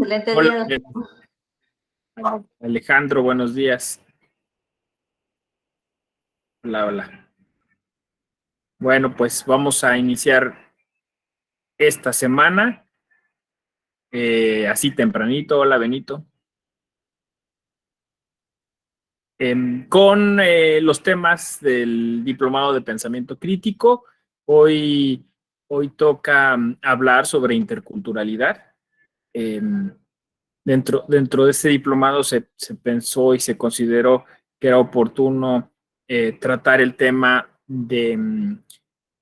Excelente Hola, día. Alejandro, buenos días. Hola, hola. Bueno, pues vamos a iniciar esta semana, así tempranito. Hola, Benito. Con los temas del Diplomado de Pensamiento Crítico. Hoy toca hablar sobre interculturalidad. Dentro de ese diplomado se pensó y se consideró que era oportuno tratar el tema de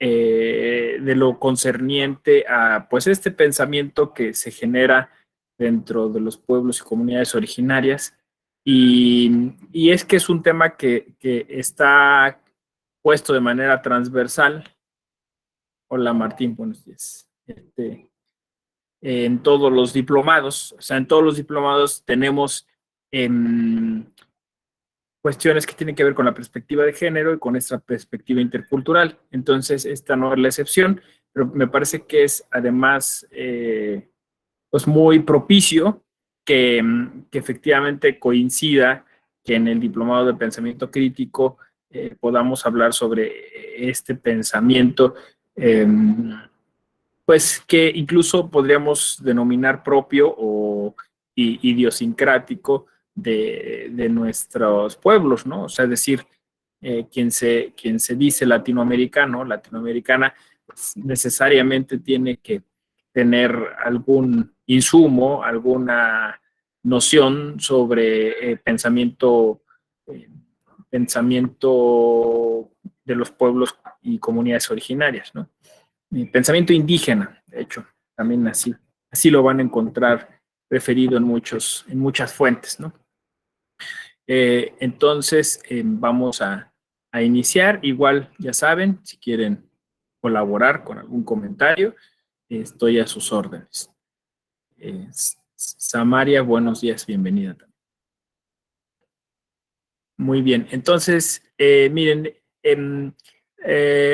lo concerniente a pues este pensamiento que se genera dentro de los pueblos y comunidades originarias. Y es que es un tema que está puesto de manera transversal. Hola, Martín, buenos días. En todos los diplomados, o sea, en todos los diplomados tenemos cuestiones que tienen que ver con la perspectiva de género y con esta perspectiva intercultural. Entonces, esta no es la excepción, pero me parece que es además pues muy propicio que efectivamente coincida que en el diplomado de pensamiento crítico podamos hablar sobre este pensamiento, pues que incluso podríamos denominar propio o idiosincrático de nuestros pueblos, ¿no? O sea, es decir, quien se dice latinoamericano, latinoamericana, pues necesariamente tiene que tener algún insumo, alguna noción sobre eh, pensamiento de los pueblos y comunidades originarias, ¿no? Pensamiento indígena, de hecho, también así lo van a encontrar referido en muchas fuentes, ¿no? Entonces, vamos a iniciar. Igual, ya saben, si quieren colaborar con algún comentario, estoy a sus órdenes. Samaria, buenos días, bienvenida también. Muy bien, entonces, miren,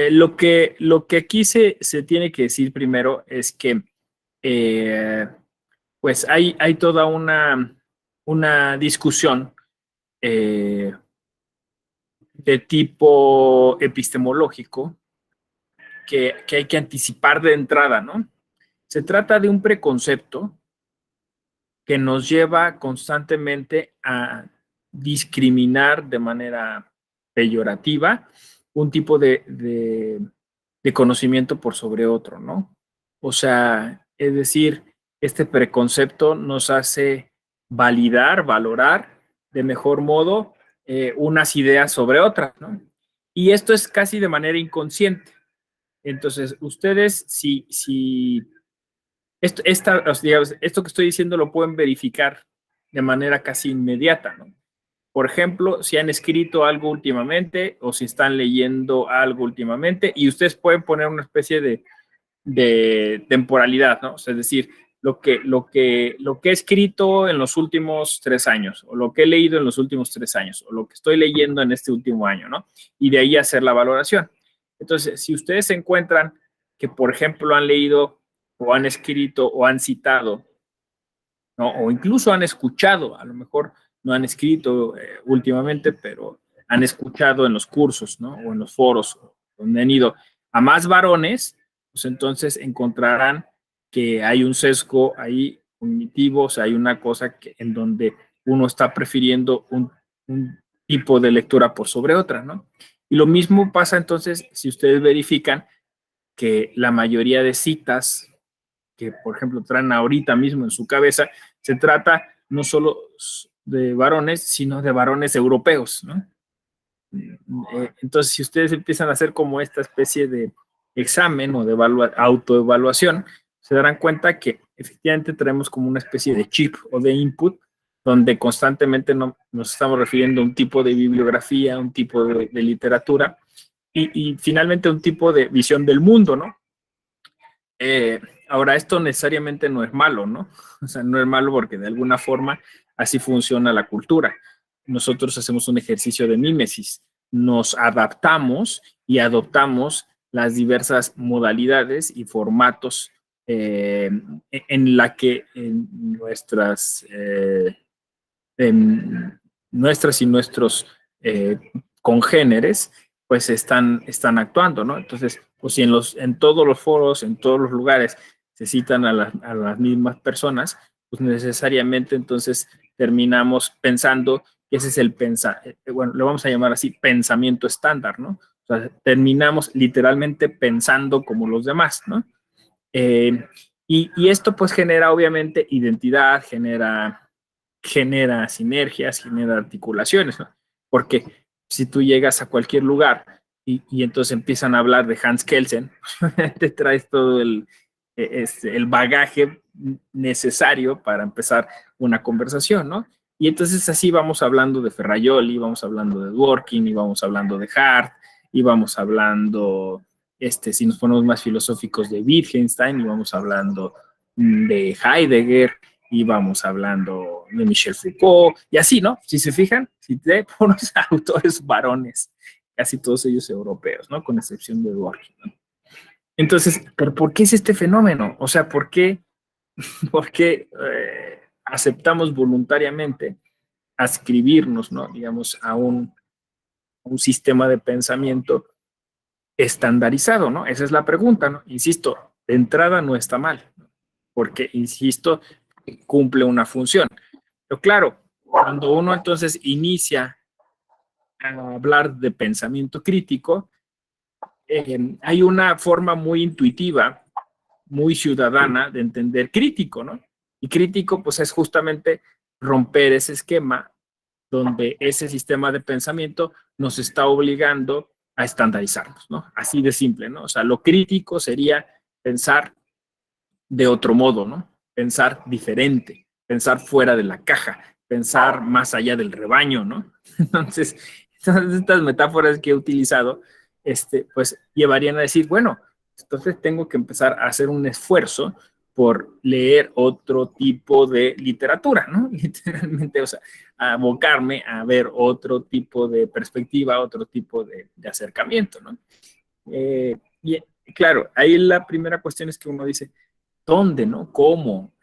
lo que aquí se tiene que decir primero es que eh, pues hay toda una discusión eh, de tipo epistemológico que hay que anticipar de entrada, ¿no? Se trata de un preconcepto que nos lleva constantemente a discriminar de manera peyorativa un tipo de conocimiento por sobre otro, ¿no? O sea, es decir, este preconcepto nos hace validar, valorar de mejor modo unas ideas sobre otras, ¿no? Y esto es casi de manera inconsciente. Entonces, ustedes, si digamos, esto que estoy diciendo lo pueden verificar de manera casi inmediata, ¿no? Por ejemplo, si han escrito algo últimamente o si están leyendo algo últimamente y ustedes pueden poner una especie de temporalidad, ¿no? O sea, es decir, lo que he escrito en los últimos 3 años o lo que he leído en los últimos 3 años o lo que estoy leyendo en este último año, ¿no? Y de ahí hacer la valoración. Entonces, si ustedes se encuentran que, por ejemplo, han leído o han escrito o han citado, ¿no? O incluso han escuchado, a lo mejor no han escrito últimamente, pero han escuchado en los cursos, ¿no? O en los foros donde han ido a más varones, pues entonces encontrarán que hay un sesgo ahí cognitivo, o sea, hay una cosa en donde uno está prefiriendo un tipo de lectura por sobre otra, ¿no? Y lo mismo pasa entonces si ustedes verifican que la mayoría de citas que, por ejemplo, traen ahorita mismo en su cabeza, se trata no solo de varones, sino de varones europeos, ¿no? Entonces, si ustedes empiezan a hacer como esta especie de examen o de autoevaluación, se darán cuenta que efectivamente tenemos como una especie de chip o de input donde constantemente nos estamos refiriendo a un tipo de bibliografía, un tipo de literatura y finalmente un tipo de visión del mundo, ¿no? Ahora, esto necesariamente no es malo, ¿no? O sea, no es malo porque de alguna forma así funciona la cultura. Nosotros hacemos un ejercicio de mímesis, nos adaptamos y adoptamos las diversas modalidades y formatos en la que nuestras y nuestros congéneres pues están actuando, ¿no? Entonces, pues si en todos los foros, en todos los lugares se citan a las mismas personas, pues necesariamente entonces terminamos pensando que ese es bueno, lo vamos a llamar así, pensamiento estándar, ¿no? O sea, terminamos literalmente pensando como los demás, ¿no? Eh, y esto pues genera obviamente identidad, genera sinergias, genera articulaciones, ¿no? Porque si tú llegas a cualquier lugar y entonces empiezan a hablar de Hans Kelsen, te traes todo el bagaje necesario para empezar una conversación, ¿no? Y entonces así vamos hablando de Ferrajoli, vamos hablando de Dworkin, y vamos hablando de Hart, y vamos hablando, si nos ponemos más filosóficos, de Wittgenstein, y vamos hablando de Heidegger, y vamos hablando de Michel Foucault, y así, ¿no? Si se fijan, si te pones autores varones, casi todos ellos europeos, ¿no? Con excepción de Dworkin, ¿no? Entonces, ¿pero por qué es este fenómeno? O sea, por qué aceptamos voluntariamente adscribirnos, ¿no? Digamos, a un sistema de pensamiento estandarizado, ¿no? Esa es la pregunta, ¿no? Insisto, de entrada no está mal, ¿no? Porque, insisto, cumple una función. Pero claro, cuando uno entonces inicia a hablar de pensamiento crítico, hay una forma muy intuitiva, muy ciudadana de entender crítico, ¿no? Y crítico, pues es justamente romper ese esquema donde ese sistema de pensamiento nos está obligando a estandarizarnos, ¿no? Así de simple, ¿no? O sea, lo crítico sería pensar de otro modo, ¿no? Pensar diferente, pensar fuera de la caja, pensar más allá del rebaño, ¿no? Entonces, estas metáforas que he utilizado, pues llevarían a decir, bueno, entonces tengo que empezar a hacer un esfuerzo por leer otro tipo de literatura, ¿no? Literalmente, o sea, abocarme a ver otro tipo de perspectiva, otro tipo de acercamiento, ¿no? Y claro, ahí la primera cuestión es que uno dice, ¿dónde, no? ¿Cómo?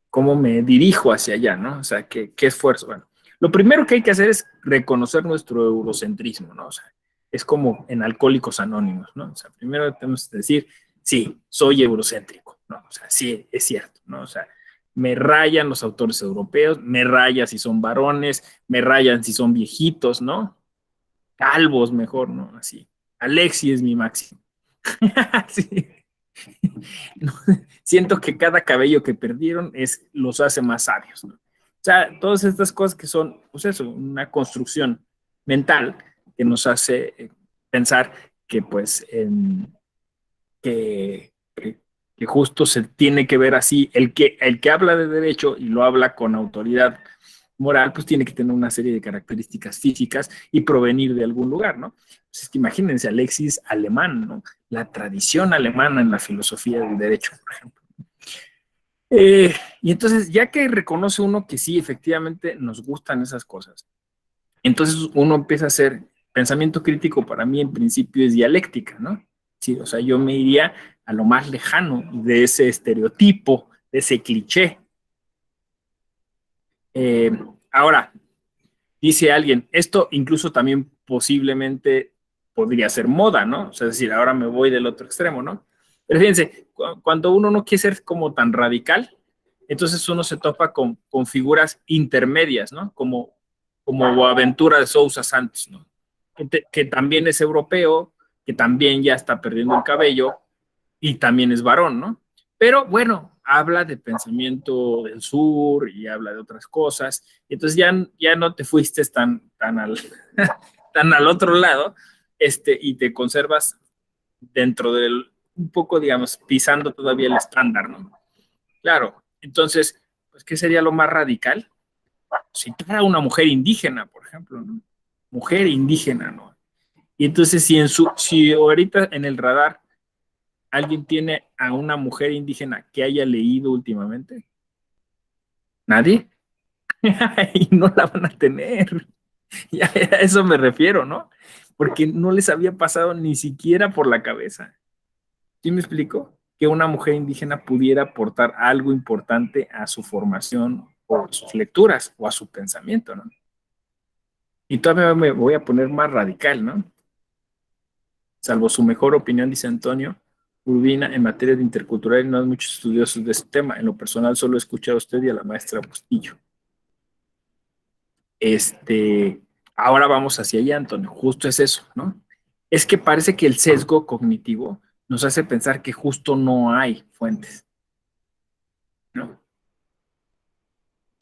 ¿Cómo me dirijo hacia allá, no? O sea, ¿qué esfuerzo? Bueno, lo primero que hay que hacer es reconocer nuestro eurocentrismo, ¿no? O sea, es como en Alcohólicos Anónimos, ¿no? O sea, primero tenemos que decir, sí, soy eurocéntrico, ¿no? O sea, sí, es cierto, ¿no? O sea, me rayan los autores europeos, me rayan si son varones, me rayan si son viejitos, ¿no? Calvos mejor, ¿no? Así. Alexi es mi máximo. Sí. No, siento que cada cabello que perdieron los hace más sabios, ¿no? O sea, todas estas cosas que son, pues eso, una construcción mental que nos hace pensar que, pues, que justo se tiene que ver así. El que habla de derecho y lo habla con autoridad moral, pues tiene que tener una serie de características físicas y provenir de algún lugar, ¿no? Pues es que imagínense, Alexis alemán, ¿no? La tradición alemana en la filosofía del derecho, por ejemplo. Y entonces, ya que reconoce uno que sí, efectivamente nos gustan esas cosas, entonces uno empieza a hacer pensamiento crítico. Para mí en principio es dialéctica, ¿no? Sí, o sea, yo me iría a lo más lejano de ese estereotipo, de ese cliché. Eh, Ahora, dice alguien, esto incluso también posiblemente podría ser moda, ¿no? O sea, es decir, ahora me voy del otro extremo, ¿no? Pero fíjense, cuando uno no quiere ser como tan radical, entonces uno se topa con figuras intermedias, ¿no? Como Boaventura de Sousa Santos, ¿no? Que también es europeo, que también ya está perdiendo el cabello y también es varón, ¿no? Pero bueno, habla de pensamiento del sur y habla de otras cosas, y entonces ya no te fuiste tan al otro lado, y te conservas dentro del, un poco, digamos, pisando todavía el estándar, ¿no? Claro, entonces, pues, ¿qué sería lo más radical? Citar a una mujer indígena, por ejemplo, ¿no? Mujer indígena, ¿no? Y entonces, si ahorita en el radar alguien tiene a una mujer indígena que haya leído últimamente, nadie, y no la van a tener. Ya a eso me refiero, ¿no? Porque no les había pasado ni siquiera por la cabeza. ¿Sí me explico? que una mujer indígena pudiera aportar algo importante a su formación o a sus lecturas o a su pensamiento, ¿no? Y todavía me voy a poner más radical, ¿no? Salvo su mejor opinión, dice Antonio Urbina, en materia de intercultural no hay muchos estudiosos de este tema. En lo personal solo he escuchado a usted y a la maestra Bustillo. Ahora vamos hacia allá, Antonio. Justo es eso, ¿no? Es que parece que el sesgo cognitivo nos hace pensar que justo no hay fuentes, ¿no?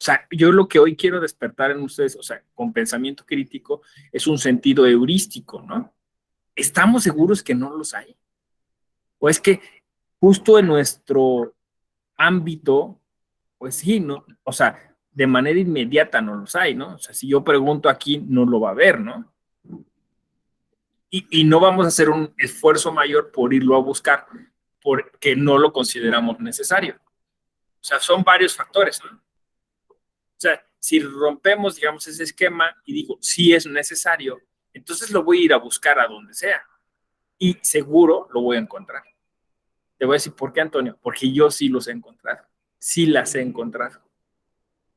O sea, yo lo que hoy quiero despertar en ustedes, o sea, con pensamiento crítico, es un sentido heurístico, ¿no? ¿Estamos seguros que no los hay? ¿O es que justo en nuestro ámbito, pues sí, ¿no? O sea, de manera inmediata no los hay, ¿no? O sea, si yo pregunto aquí, no lo va a ver, ¿no? Y no vamos a hacer un esfuerzo mayor por irlo a buscar porque no lo consideramos necesario. O sea, son varios factores, ¿no? O sea, si rompemos, digamos, ese esquema y digo, sí es necesario, entonces lo voy a ir a buscar a donde sea. Y seguro lo voy a encontrar. Te voy a decir, ¿por qué, Antonio? Porque yo sí los he encontrado. Sí las he encontrado.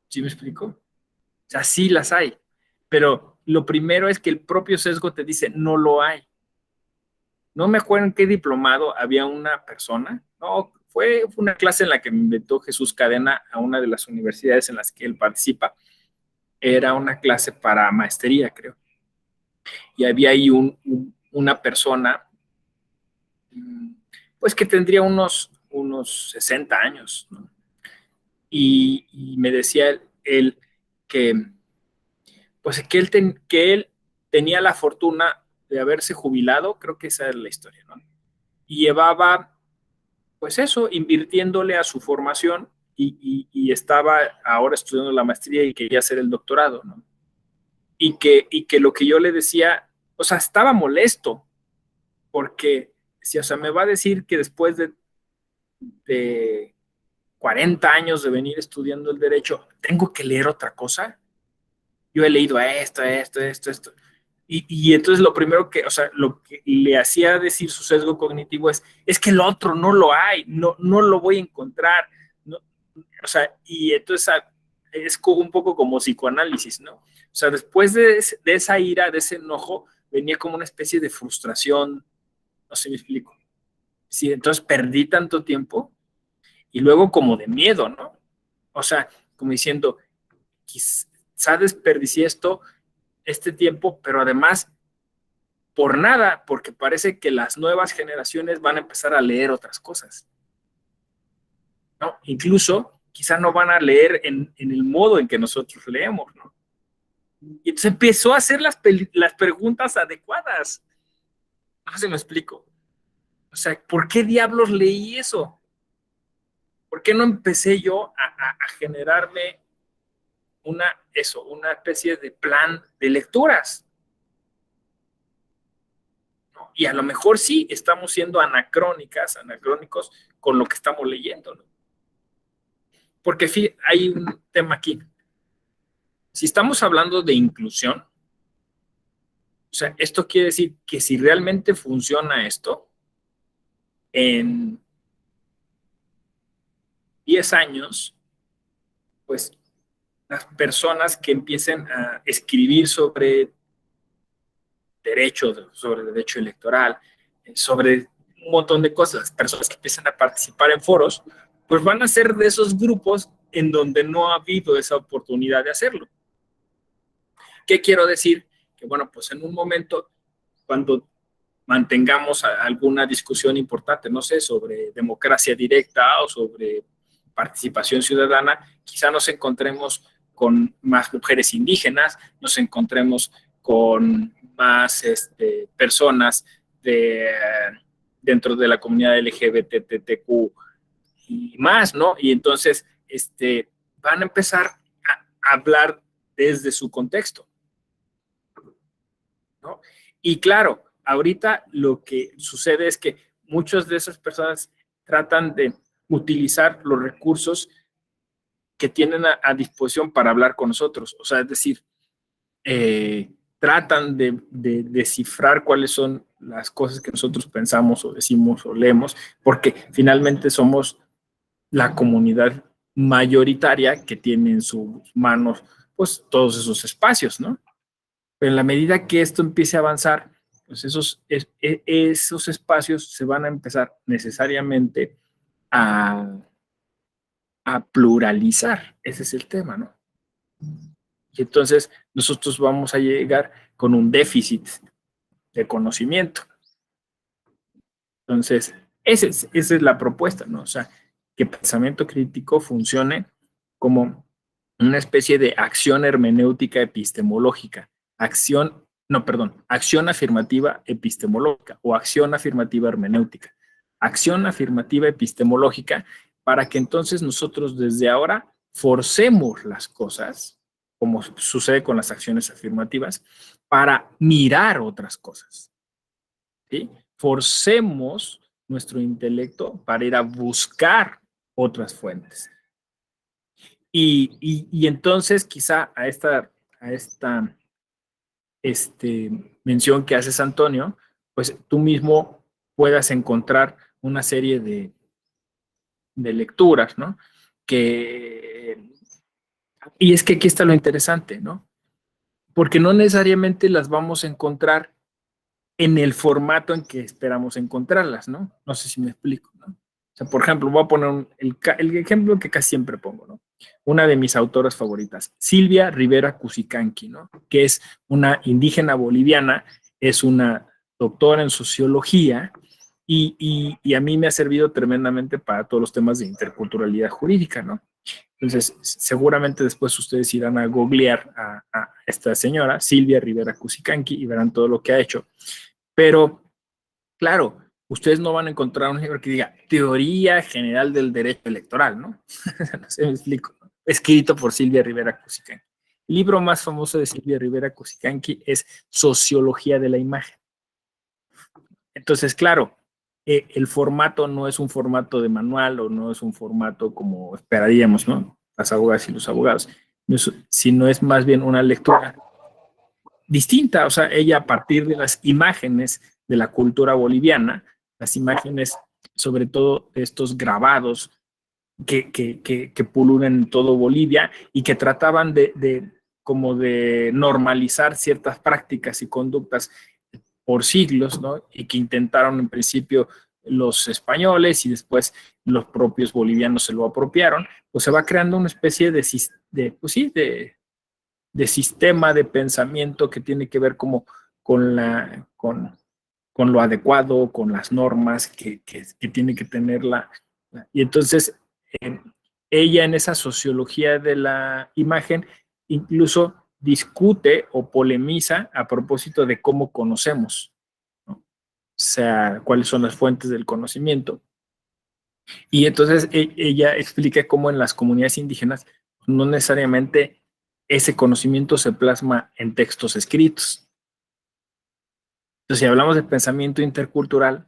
¿Sí me explico? O sea, sí las hay. Pero lo primero es que el propio sesgo te dice, no lo hay. No me acuerdo en qué diplomado había una persona, no, fue una clase en la que me invitó Jesús Cadena a una de las universidades en las que él participa. Era una clase para maestría, creo. Y había ahí una persona, pues que tendría unos 60 años, ¿no? Y me decía él que, pues que él tenía la fortuna de haberse jubilado, creo que esa es la historia, ¿no? Y llevaba, pues eso, invirtiéndole a su formación y estaba ahora estudiando la maestría y quería hacer el doctorado, ¿no? Y que lo que yo le decía, o sea, estaba molesto, porque, si, o sea, me va a decir que después de 40 años de venir estudiando el derecho, tengo que leer otra cosa. Yo he leído esto. Y entonces lo primero que, o sea, lo que le hacía decir su sesgo cognitivo es que el otro no lo hay, no lo voy a encontrar. No, o sea, y entonces es un poco como psicoanálisis, ¿no? O sea, después de esa ira, de ese enojo, venía como una especie de frustración, no sé si me explico. Sí, entonces perdí tanto tiempo y luego como de miedo, ¿no? O sea, como diciendo, quizá desperdicié este tiempo, pero además por nada, porque parece que las nuevas generaciones van a empezar a leer otras cosas, ¿no? Incluso quizá no van a leer en el modo en que nosotros leemos, ¿no? Y entonces empezó a hacer las preguntas adecuadas. No sé si me explico. O sea, ¿por qué diablos leí eso? ¿Por qué no empecé yo a generarme una especie de plan de lecturas? ¿No? Y a lo mejor sí estamos siendo anacrónicos con lo que estamos leyendo, ¿no? Porque hay un tema aquí. Si estamos hablando de inclusión, o sea, esto quiere decir que si realmente funciona esto, en 10 años, pues las personas que empiecen a escribir sobre derecho electoral, sobre un montón de cosas, personas que empiezan a participar en foros, pues van a ser de esos grupos en donde no ha habido esa oportunidad de hacerlo. ¿Qué quiero decir? Que bueno, pues en un momento, cuando mantengamos alguna discusión importante, no sé, sobre democracia directa o sobre participación ciudadana, quizá nos encontremos con más mujeres indígenas, nos encontremos con más personas dentro de la comunidad LGBTQ y más, ¿no? Y entonces van a empezar a hablar desde su contexto, ¿no? Y claro, ahorita lo que sucede es que muchas de esas personas tratan de utilizar los recursos que tienen a disposición para hablar con nosotros. O sea, es decir, tratan de descifrar cuáles son las cosas que nosotros pensamos o decimos o leemos, porque finalmente somos la comunidad mayoritaria que tiene en sus manos pues todos esos espacios, ¿no? Pero en la medida que esto empiece a avanzar, pues esos espacios se van a empezar necesariamente a, a pluralizar. Ese es el tema, ¿no? Y entonces nosotros vamos a llegar con un déficit de conocimiento. Entonces, esa es la propuesta, ¿no? O sea, que pensamiento crítico funcione como una especie de acción hermenéutica epistemológica, acción afirmativa epistemológica o acción afirmativa hermenéutica. Acción afirmativa epistemológica para que entonces nosotros desde ahora forcemos las cosas, como sucede con las acciones afirmativas, para mirar otras cosas, ¿sí? Forcemos nuestro intelecto para ir a buscar otras fuentes. Y entonces quizá a esta mención que haces, Antonio, pues tú mismo puedas encontrar una serie de lecturas, ¿no? Y es que aquí está lo interesante, ¿no? Porque no necesariamente las vamos a encontrar en el formato en que esperamos encontrarlas, ¿no? No sé si me explico, ¿no? O sea, por ejemplo, voy a poner el ejemplo que casi siempre pongo, ¿no? Una de mis autoras favoritas, Silvia Rivera Cusicanqui, ¿no? Que es una indígena boliviana, es una doctora en sociología y a mí me ha servido tremendamente para todos los temas de interculturalidad jurídica, ¿no? Entonces, seguramente después ustedes irán a googlear a esta señora, Silvia Rivera Cusicanqui, y verán todo lo que ha hecho. Pero, claro, ustedes no van a encontrar un libro que diga Teoría General del Derecho Electoral, ¿no? No sé, me explico, ¿no? Escrito por Silvia Rivera Cusicanqui. El libro más famoso de Silvia Rivera Cusicanqui es Sociología de la Imagen. Entonces, claro, el formato no es un formato de manual o no es un formato como esperaríamos, ¿no? Las abogadas y los abogados, sino es más bien una lectura distinta. O sea, ella a partir de las imágenes de la cultura boliviana, las imágenes sobre todo de estos grabados que pululan en todo Bolivia y que trataban como de normalizar ciertas prácticas y conductas por siglos, ¿no? Y que intentaron en principio los españoles y después los propios bolivianos se lo apropiaron, pues se va creando una especie pues sí, de sistema de pensamiento que tiene que ver como con lo adecuado, con las normas que tiene que tener y entonces eh, ella en esa sociología de la imagen incluso discute o polemiza a propósito de cómo conocemos, ¿no? O sea, cuáles son las fuentes del conocimiento. Y entonces ella explica cómo en las comunidades indígenas no necesariamente ese conocimiento se plasma en textos escritos. Entonces, si hablamos de pensamiento intercultural,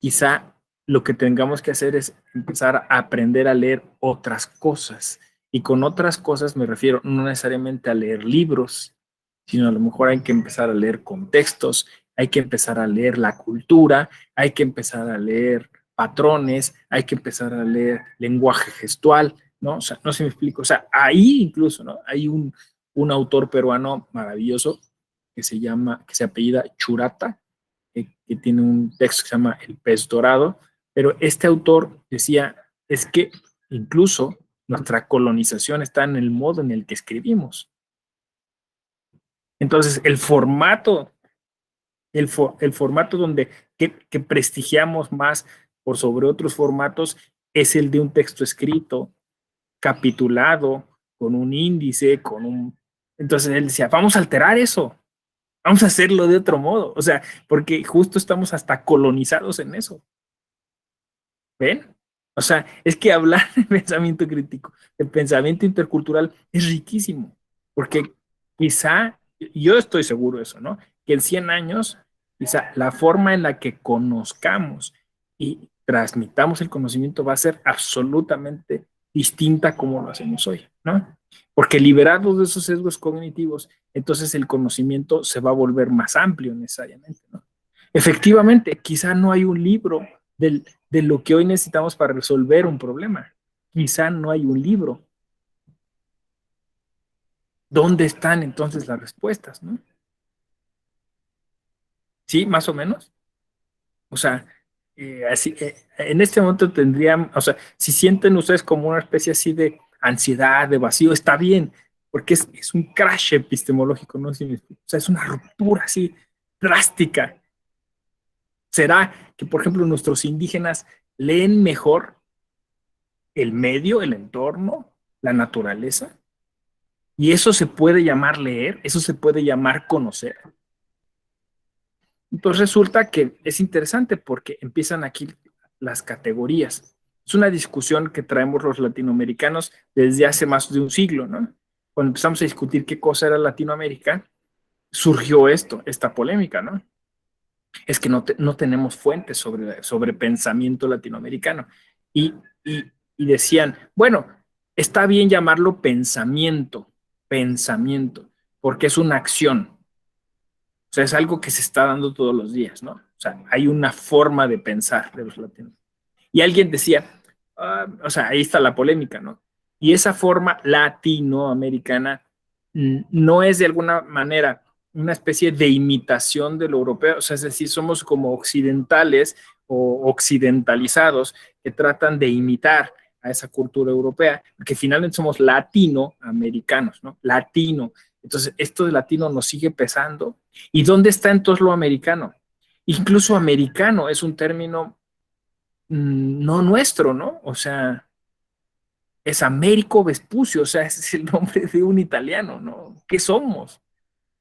quizá lo que tengamos que hacer es empezar a aprender a leer otras cosas. Y con otras cosas me refiero no necesariamente a leer libros, sino a lo mejor hay que empezar a leer contextos, hay que empezar a leer la cultura, hay que empezar a leer patrones, hay que empezar a leer lenguaje gestual, ¿no? O sea, no se me explico. O sea, ahí incluso, ¿no? Hay un autor peruano maravilloso que se apellida Churata, que tiene un texto que se llama El pez dorado, pero este autor decía, es que incluso nuestra colonización está en el modo en el que escribimos. Entonces, el formato que prestigiamos más por sobre otros formatos es el de un texto escrito, capitulado, con un índice, Entonces él decía, vamos a alterar eso, vamos a hacerlo de otro modo. O sea, porque justo estamos hasta colonizados en eso. ¿Ven? O sea, es que hablar de pensamiento crítico, de pensamiento intercultural, es riquísimo, porque quizá, yo estoy seguro de eso, ¿no? Que en 100 años, quizá la forma en la que conozcamos y transmitamos el conocimiento va a ser absolutamente distinta como lo hacemos hoy, ¿no? Porque liberados de esos sesgos cognitivos, entonces el conocimiento se va a volver más amplio necesariamente, ¿no? Efectivamente, quizá no hay un libro de lo que hoy necesitamos para resolver un problema. Quizá no hay un libro. ¿Dónde están entonces las respuestas, no? Sí, más o menos. O sea, en este momento tendrían, o sea, si sienten ustedes como una especie así de ansiedad, de vacío, está bien, porque es un crash epistemológico, ¿no? Si me explico. O sea, es una ruptura así drástica. ¿Será que, por ejemplo, nuestros indígenas leen mejor el medio, el entorno, la naturaleza? Y eso se puede llamar leer, eso se puede llamar conocer. Entonces resulta que es interesante porque empiezan aquí las categorías. Es una discusión que traemos los latinoamericanos desde hace más de un siglo, ¿no? Cuando empezamos a discutir qué cosa era Latinoamérica, surgió esta polémica, ¿no? Es que no tenemos fuentes sobre pensamiento latinoamericano. Y, y, y decían, bueno, está bien llamarlo pensamiento, porque es una acción. O sea, es algo que se está dando todos los días, ¿no? O sea, hay una forma de pensar de los latinos. Y alguien decía, o sea, ahí está la polémica, ¿no? Y esa forma latinoamericana no es de alguna manera una especie de imitación de lo europeo, o sea, es decir, somos como occidentales o occidentalizados que tratan de imitar a esa cultura europea, porque finalmente somos latinoamericanos, ¿no? Latino. Entonces, esto de latino nos sigue pesando. ¿Y dónde está entonces lo americano? Incluso americano es un término no nuestro, ¿no? O sea, es Américo Vespucio, o sea, es el nombre de un italiano, ¿no? ¿Qué somos?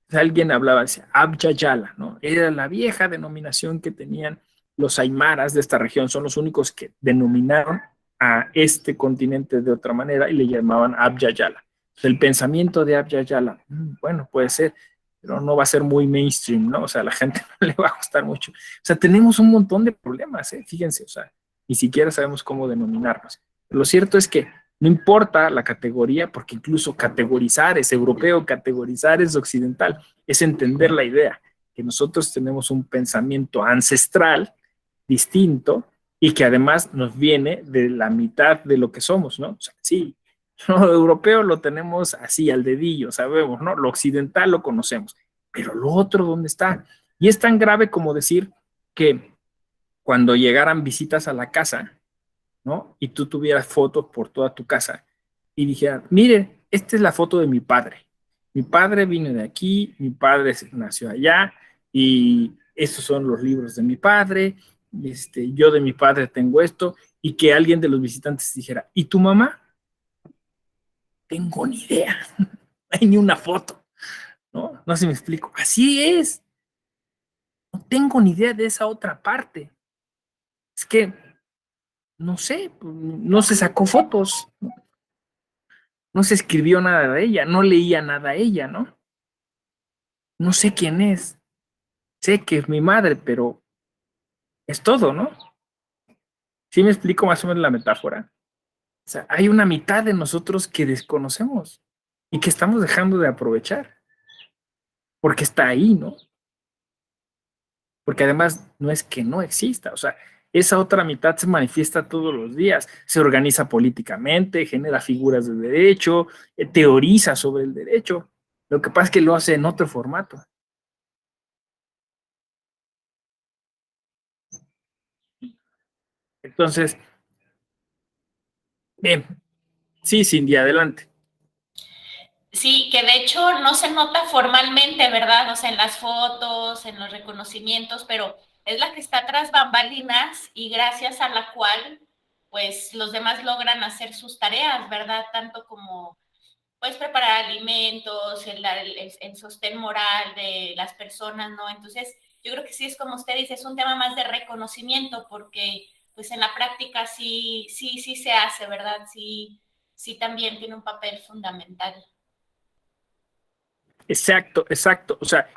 O sea, alguien hablaba, decía, Abya Yala, ¿no? Era la vieja denominación que tenían los aymaras de esta región, son los únicos que denominaron a este continente de otra manera y le llamaban Abya Yala. El pensamiento de Abya Yala, bueno, puede ser, pero no va a ser muy mainstream, ¿no? O sea, a la gente no le va a gustar mucho. O sea, tenemos un montón de problemas, ¿eh? Fíjense, o sea, ni siquiera sabemos cómo denominarnos. Lo cierto es que no importa la categoría, porque incluso categorizar es europeo, categorizar es occidental, es entender la idea que nosotros tenemos un pensamiento ancestral distinto y que además nos viene de la mitad de lo que somos, ¿no? O sea, sí, lo europeo lo tenemos así al dedillo, sabemos, ¿no? Lo occidental lo conocemos, pero lo otro, ¿dónde está? Y es tan grave como decir que cuando llegaran visitas a la casa, ¿no? Y tú tuvieras fotos por toda tu casa y dijeras, mire, esta es la foto de mi padre. Mi padre vino de aquí, mi padre nació allá y estos son los libros de mi padre, yo de mi padre tengo esto, y que alguien de los visitantes dijera, ¿y tu mamá? Tengo ni idea, no hay ni una foto, ¿no? No sé si me explico. Así es, no tengo ni idea de esa otra parte. Es que, no sé, no se sacó fotos, no se escribió nada de ella, no leía nada de ella, ¿no? No sé quién es, sé que es mi madre, pero es todo, ¿no? ¿Sí me explico más o menos la metáfora? O sea, hay una mitad de nosotros que desconocemos y que estamos dejando de aprovechar, porque está ahí, ¿no? Porque además no es que no exista, o sea, esa otra mitad se manifiesta todos los días, se organiza políticamente, genera figuras de derecho, teoriza sobre el derecho. Lo que pasa es que lo hace en otro formato. Entonces, bien, sí, Cindy, adelante. Sí, que de hecho no se nota formalmente, ¿verdad? O sea, en las fotos, en los reconocimientos, pero es la que está tras bambalinas y gracias a la cual, pues, los demás logran hacer sus tareas, ¿verdad? Tanto como, pues, preparar alimentos, el sostén moral de las personas, ¿no? Entonces, yo creo que sí es como usted dice, es un tema más de reconocimiento, porque, pues, en la práctica sí se hace, ¿verdad? Sí, sí también tiene un papel fundamental. Exacto, exacto. O sea,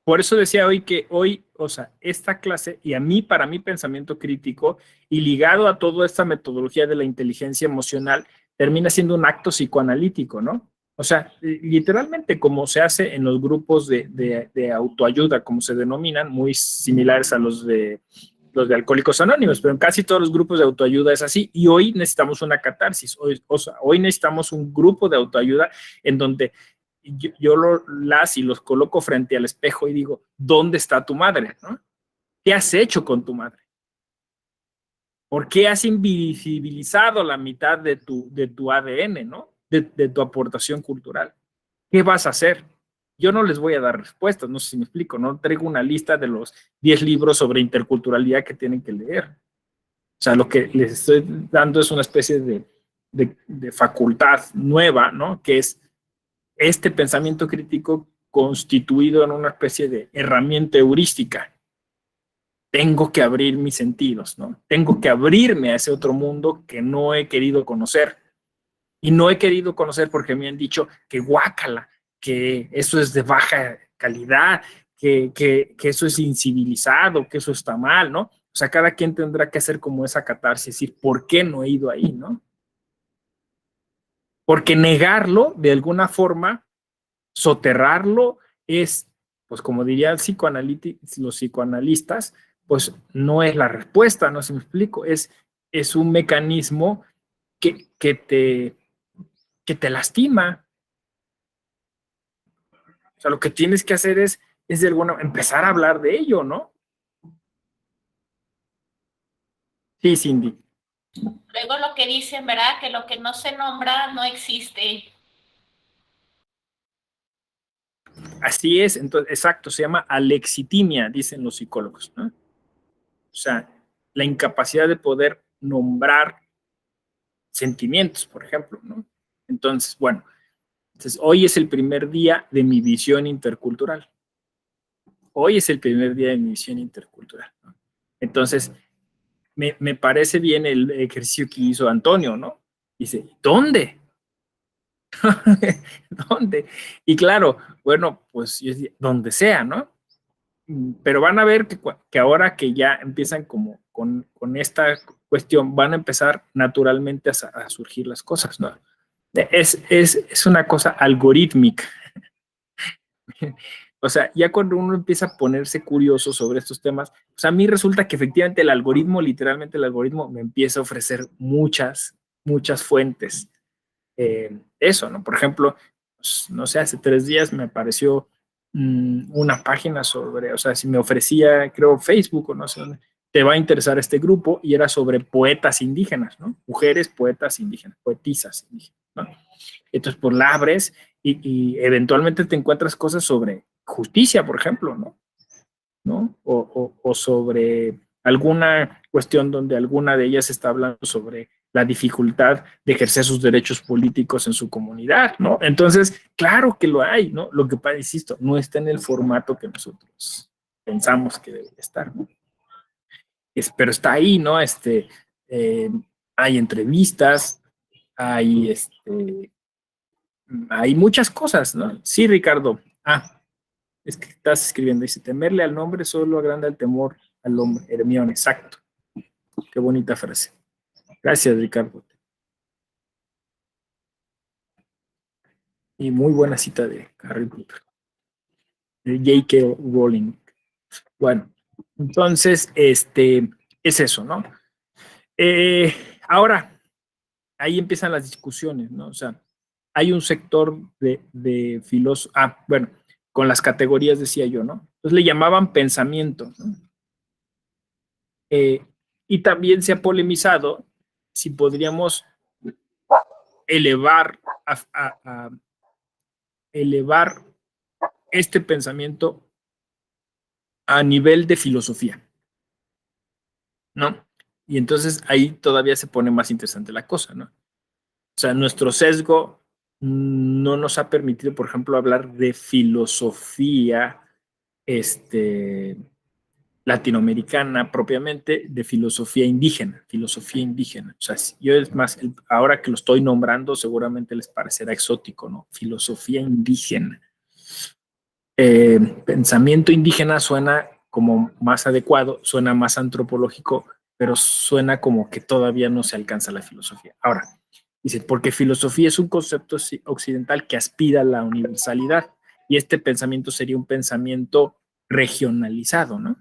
por eso decía hoy que hoy, o sea, esta clase y a mí, para mi pensamiento crítico y ligado a toda esta metodología de la inteligencia emocional, termina siendo un acto psicoanalítico, ¿no? O sea, literalmente como se hace en los grupos de autoayuda, como se denominan, muy similares a los de Alcohólicos Anónimos, pero en casi todos los grupos de autoayuda es así. Y hoy necesitamos una catarsis. Hoy necesitamos un grupo de autoayuda en donde yo las y los coloco frente al espejo y digo, ¿dónde está tu madre? ¿No? ¿Qué has hecho con tu madre? ¿Por qué has invisibilizado la mitad de tu ADN, ¿no? De tu aportación cultural? ¿Qué vas a hacer? Yo no les voy a dar respuestas, no sé si me explico, no traigo una lista de los 10 libros sobre interculturalidad que tienen que leer. O sea, lo que les estoy dando es una especie de facultad nueva, ¿no? Que es este pensamiento crítico constituido en una especie de herramienta heurística. Tengo que abrir mis sentidos, ¿no? Tengo que abrirme a ese otro mundo que no he querido conocer. Y no he querido conocer porque me han dicho que guácala, que eso es de baja calidad, que eso es incivilizado, que eso está mal, ¿no? O sea, cada quien tendrá que hacer como esa catarsis, decir, ¿por qué no he ido ahí, no? Porque negarlo, de alguna forma, soterrarlo, es, pues como dirían los psicoanalistas, pues no es la respuesta, no sé si me explico, es un mecanismo que te lastima. O sea, lo que tienes que hacer es de alguna empezar a hablar de ello, ¿no? Sí, Cindy. Luego lo que dicen, ¿verdad? Que lo que no se nombra no existe. Así es, entonces, exacto, se llama alexitimia, dicen los psicólogos, ¿no? O sea, la incapacidad de poder nombrar sentimientos, por ejemplo, ¿no? Entonces, bueno, entonces hoy es el primer día de mi visión intercultural. Hoy es el primer día de mi visión intercultural, ¿no? Entonces, me parece bien el ejercicio que hizo Antonio, ¿no? Dice, ¿dónde? ¿Dónde? Y claro, bueno, pues donde sea, ¿no? Pero van a ver que ahora que ya empiezan como con esta cuestión, van a empezar naturalmente a surgir las cosas, ¿no? Es una cosa algorítmica. O sea, ya cuando uno empieza a ponerse curioso sobre estos temas, pues a mí resulta que efectivamente el algoritmo, literalmente el algoritmo, me empieza a ofrecer muchas fuentes. Eso, ¿no? Por ejemplo, pues, no sé, hace 3 días me apareció una página sobre, o sea, si me ofrecía, creo, Facebook o no sé, te va a interesar este grupo, y era sobre poetas indígenas, ¿no? Mujeres poetas indígenas, poetisas indígenas, ¿no? Entonces, pues la abres y eventualmente te encuentras cosas sobre justicia, por ejemplo, ¿no? ¿No? O sobre alguna cuestión donde alguna de ellas está hablando sobre la dificultad de ejercer sus derechos políticos en su comunidad, ¿no? Entonces, claro que lo hay, ¿no? Lo que pasa, insisto, no está en el formato que nosotros pensamos que debe estar, ¿no? Pero está ahí, ¿no? Eh, hay entrevistas, hay muchas cosas, ¿no? Sí, Ricardo. Es que estás escribiendo, dice, temerle al nombre solo agranda el temor al hombre. Hermione, exacto. Qué bonita frase. Gracias, Ricardo. Y muy buena cita de Harry Potter. De J.K. Rowling. Bueno, entonces, es eso, ¿no? Ahora, ahí empiezan las discusiones, ¿no? O sea, hay un sector de filósofos, bueno, con las categorías decía yo, ¿no? Entonces le llamaban pensamiento, ¿no? Y también se ha polemizado si podríamos elevar elevar este pensamiento a nivel de filosofía, ¿no? Y entonces ahí todavía se pone más interesante la cosa, ¿no? O sea, nuestro sesgo no nos ha permitido, por ejemplo, hablar de filosofía, latinoamericana propiamente, de filosofía indígena. O sea, yo es más, ahora que lo estoy nombrando, seguramente les parecerá exótico, ¿no? Filosofía indígena. Pensamiento indígena suena como más adecuado, suena más antropológico, pero suena como que todavía no se alcanza la filosofía. Ahora, Dice, porque filosofía es un concepto occidental que aspira a la universalidad y este pensamiento sería un pensamiento regionalizado, ¿no?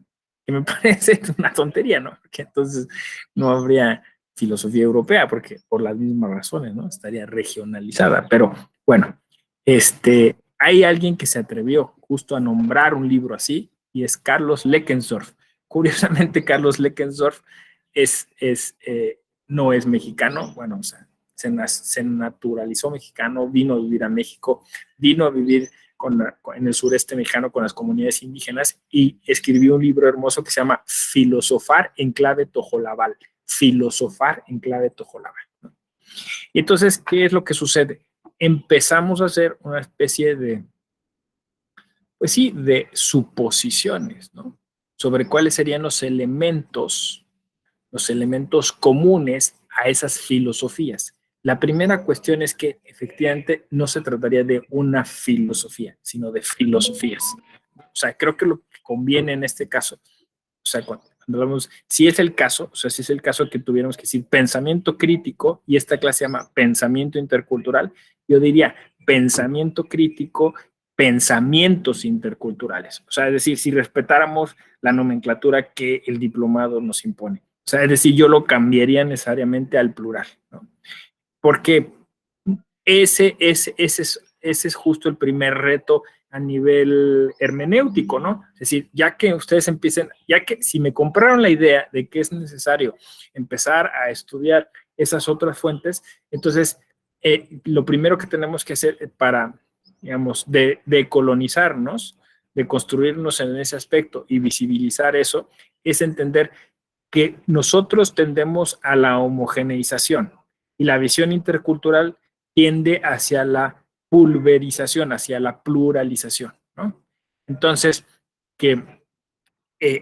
Que me parece una tontería, ¿no? Porque entonces no habría filosofía europea, porque por las mismas razones, ¿no? Estaría regionalizada. Pero bueno, hay alguien que se atrevió justo a nombrar un libro así y es Carlos Leckensdorf. Curiosamente, Carlos Leckensdorf no es mexicano, bueno, o sea, se naturalizó mexicano, vino a vivir a México, vino a vivir en el sureste mexicano con las comunidades indígenas y escribió un libro hermoso que se llama Filosofar en clave tojolabal. Filosofar en clave tojolabal. Y entonces, ¿qué es lo que sucede? Empezamos a hacer una especie de, pues sí, de suposiciones, ¿no? Sobre cuáles serían los elementos comunes a esas filosofías. La primera cuestión es que efectivamente no se trataría de una filosofía, sino de filosofías. O sea, creo que lo que conviene en este caso, o sea, cuando hablamos, si es el caso, o sea, si es el caso que tuviéramos que decir pensamiento crítico, y esta clase se llama pensamiento intercultural, yo diría pensamiento crítico, pensamientos interculturales. O sea, es decir, si respetáramos la nomenclatura que el diplomado nos impone. O sea, es decir, yo lo cambiaría necesariamente al plural, ¿no? Porque ese es justo el primer reto a nivel hermenéutico, ¿no? Es decir, ya que ustedes empiecen, ya que si me compraron la idea de que es necesario empezar a estudiar esas otras fuentes, entonces lo primero que tenemos que hacer para, digamos, de colonizarnos, de construirnos en ese aspecto y visibilizar eso, es entender que nosotros tendemos a la homogeneización y la visión intercultural tiende hacia la pulverización, hacia la pluralización, ¿no? Entonces, que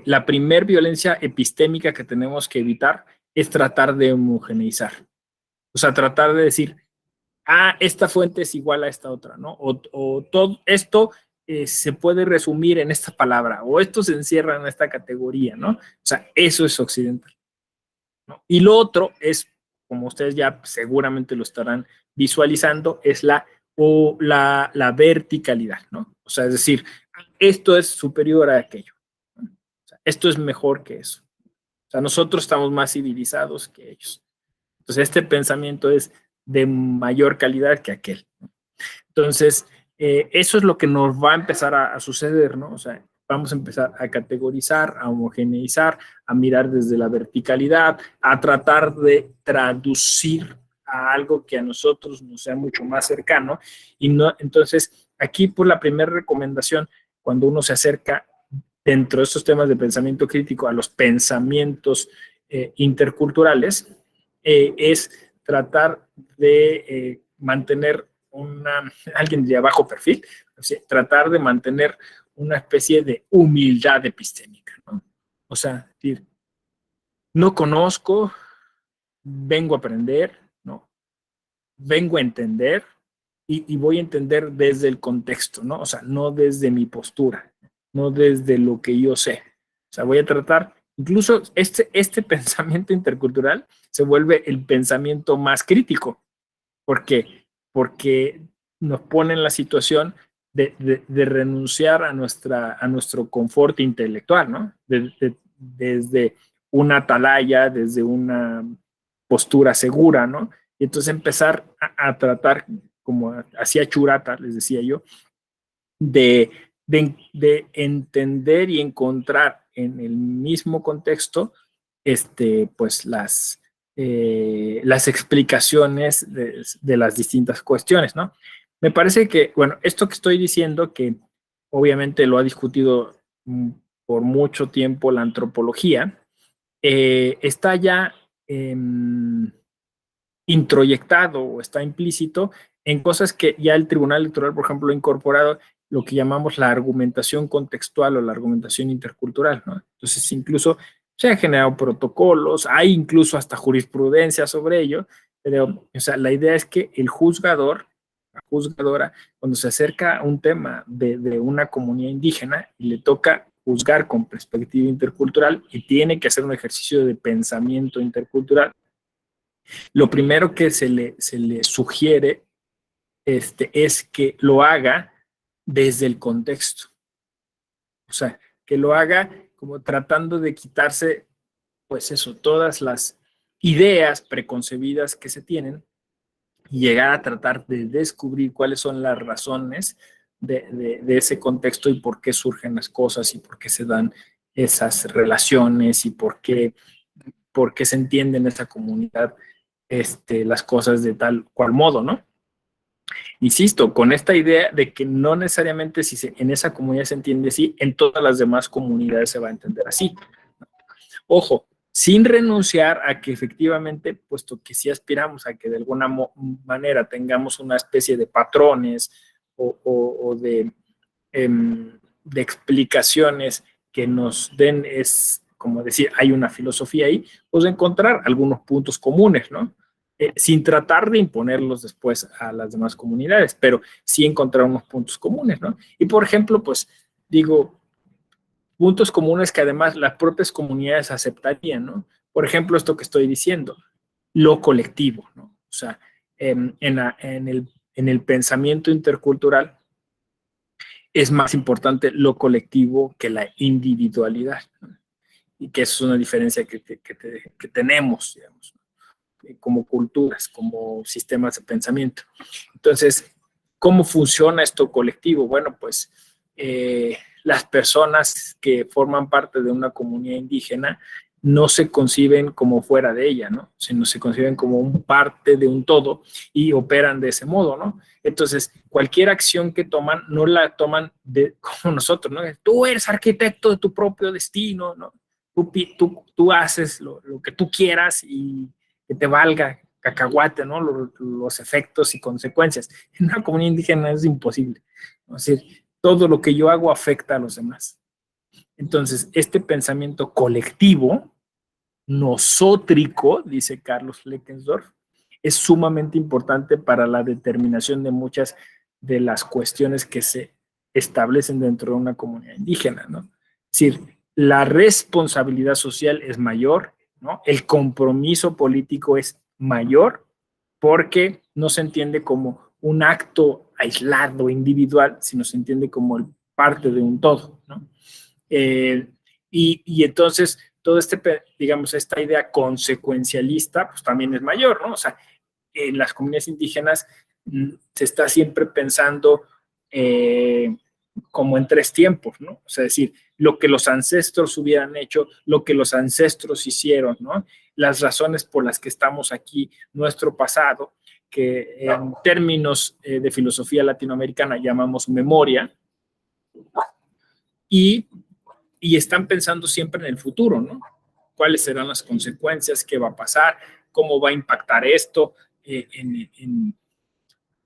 la primer violencia epistémica que tenemos que evitar es tratar de homogeneizar. O sea, tratar de decir, esta fuente es igual a esta otra, ¿no? O todo esto se puede resumir en esta palabra, o esto se encierra en esta categoría, ¿no? O sea, eso es occidental, ¿no? Y lo otro es, como ustedes ya seguramente lo estarán visualizando, es la verticalidad, ¿no? O sea, es decir, esto es superior a aquello, ¿no? O sea, esto es mejor que eso. O sea, nosotros estamos más civilizados que ellos. Entonces, este pensamiento es de mayor calidad que aquel. Entonces, eso es lo que nos va a empezar a suceder, ¿no? O sea, vamos a empezar a categorizar, a homogeneizar, a mirar desde la verticalidad, a tratar de traducir a algo que a nosotros nos sea mucho más cercano. Y no, entonces, aquí por la primera recomendación, cuando uno se acerca dentro de estos temas de pensamiento crítico a los pensamientos interculturales, es tratar de mantener alguien de bajo perfil, o sea, tratar de mantener una especie de humildad epistémica, ¿no? O sea, decir, no conozco, vengo a aprender, ¿no? Vengo a entender y voy a entender desde el contexto, ¿no? O sea, no desde mi postura, no desde lo que yo sé. O sea, voy a tratar, incluso este pensamiento intercultural se vuelve el pensamiento más crítico. ¿Por qué? Porque nos pone en la situación de renunciar a nuestro confort intelectual, ¿no? Desde una atalaya, desde una postura segura, ¿no? Y entonces empezar a tratar, como hacía Churata, les decía yo, de entender y encontrar en el mismo contexto, pues las explicaciones de las distintas cuestiones, ¿no? Me parece que, bueno, esto que estoy diciendo, que obviamente lo ha discutido por mucho tiempo la antropología, está ya introyectado o está implícito en cosas que ya el Tribunal Electoral, por ejemplo, ha incorporado lo que llamamos la argumentación contextual o la argumentación intercultural, ¿no? Entonces, incluso se han generado protocolos, hay incluso hasta jurisprudencia sobre ello, pero, o sea, la idea es que el juzgador, la juzgadora, cuando se acerca a un tema de una comunidad indígena y le toca juzgar con perspectiva intercultural y tiene que hacer un ejercicio de pensamiento intercultural, Lo primero que se le sugiere es que lo haga desde el contexto. O sea, que lo haga como tratando de quitarse, pues eso, todas las ideas preconcebidas que se tienen y llegar a tratar de descubrir cuáles son las razones de ese contexto y por qué surgen las cosas y por qué se dan esas relaciones y por qué se entiende en esa comunidad las cosas de tal cual modo, ¿no? Insisto, con esta idea de que no necesariamente si en esa comunidad se entiende así, en todas las demás comunidades se va a entender así. Ojo, sin renunciar a que efectivamente, puesto que sí aspiramos a que de alguna manera tengamos una especie de patrones o de explicaciones que nos den, es como decir, hay una filosofía ahí, pues encontrar algunos puntos comunes, ¿no? Sin tratar de imponerlos después a las demás comunidades, pero sí encontrar unos puntos comunes, ¿no? Y por ejemplo, pues digo, puntos comunes que además las propias comunidades aceptarían, ¿no? Por ejemplo, esto que estoy diciendo, lo colectivo, ¿no? O sea, en el pensamiento intercultural es más importante lo colectivo que la individualidad, ¿no? Y que eso es una diferencia que tenemos, digamos, ¿no? Como culturas, como sistemas de pensamiento. Entonces, ¿cómo funciona esto colectivo? Bueno, pues las personas que forman parte de una comunidad indígena no se conciben como fuera de ella, ¿no? Sino se conciben como un parte de un todo y operan de ese modo, ¿no? Entonces, cualquier acción que toman, no la toman como nosotros, ¿no? Tú eres arquitecto de tu propio destino, ¿no? Tú haces lo que tú quieras y que te valga cacahuate, ¿no? Los efectos y consecuencias. En una comunidad indígena es imposible. Es decir, todo lo que yo hago afecta a los demás. Entonces, este pensamiento colectivo, nosótrico, dice Carlos Leckensdorf, es sumamente importante para la determinación de muchas de las cuestiones que se establecen dentro de una comunidad indígena, ¿no? Es decir, la responsabilidad social es mayor, ¿no? El compromiso político es mayor porque no se entiende como un acto aislado, individual, sino se entiende como parte de un todo, ¿no? Eh, y entonces, todo digamos, esta idea consecuencialista, pues también es mayor, ¿no? O sea, en las comunidades indígenas se está siempre pensando como en tres tiempos, ¿no? O sea, es decir, lo que los ancestros hubieran hecho, lo que los ancestros hicieron, ¿no? Las razones por las que estamos aquí, nuestro pasado, que en términos de filosofía latinoamericana llamamos memoria, y, y están pensando siempre en el futuro, ¿no? ¿Cuáles serán las consecuencias? ¿Qué va a pasar? ¿Cómo va a impactar esto en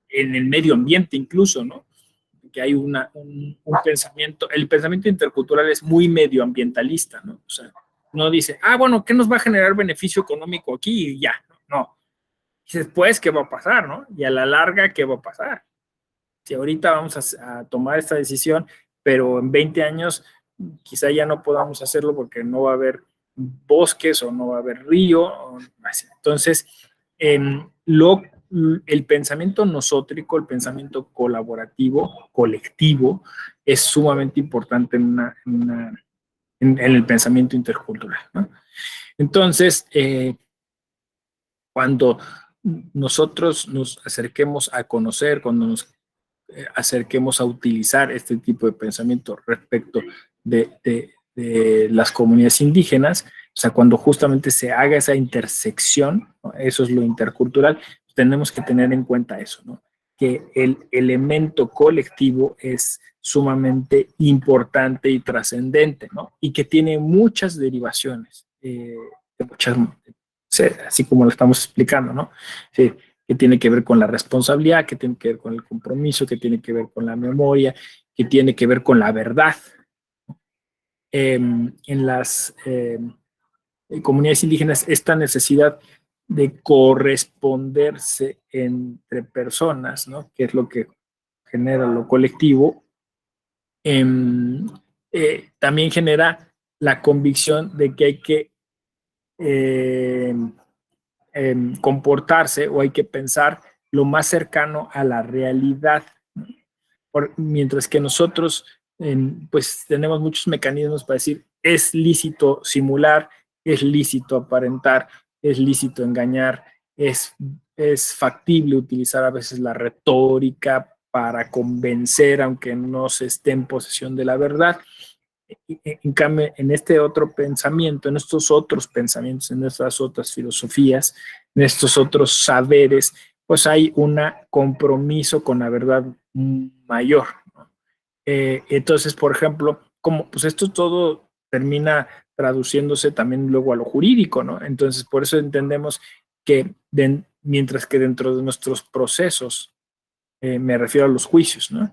el medio ambiente incluso, ¿no? Que hay un pensamiento, el pensamiento intercultural es muy medioambientalista, ¿no? O sea, no dice, bueno, ¿qué nos va a generar beneficio económico aquí? Y ya, no. Y después, ¿qué va a pasar, no? Y a la larga, ¿qué va a pasar? Si ahorita vamos a tomar esta decisión, pero en 20 años quizá ya no podamos hacerlo porque no va a haber bosques o no va a haber río. Entonces, el pensamiento nosótrico, el pensamiento colaborativo, colectivo, es sumamente importante en el pensamiento intercultural, ¿no? Entonces, cuando nosotros nos acerquemos a conocer, cuando nos acerquemos a utilizar este tipo de pensamiento respecto de las comunidades indígenas, o sea, cuando justamente se haga esa intersección, ¿no? Eso es lo intercultural, tenemos que tener en cuenta eso, ¿no? Que el elemento colectivo es sumamente importante y trascendente, ¿no? Y que tiene muchas derivaciones, así como lo estamos explicando, ¿no? Sí, que tiene que ver con la responsabilidad, que tiene que ver con el compromiso, que tiene que ver con la memoria, que tiene que ver con la verdad. En las comunidades indígenas, esta necesidad de corresponderse entre personas, ¿no? Que es lo que genera lo colectivo, también genera la convicción de que hay que comportarse o hay que pensar lo más cercano a la realidad, ¿no? Mientras que nosotros pues tenemos muchos mecanismos para decir es lícito simular, es lícito aparentar, es lícito engañar, es factible utilizar a veces la retórica para convencer aunque no se esté en posesión de la verdad. En cambio, en este otro pensamiento, en estos otros pensamientos, en estas otras filosofías, en estos otros saberes, pues hay un compromiso con la verdad mayor, ¿no? Entonces, por ejemplo, como pues esto todo termina traduciéndose también luego a lo jurídico, ¿no? Entonces, por eso entendemos que mientras que dentro de nuestros procesos, me refiero a los juicios, ¿no?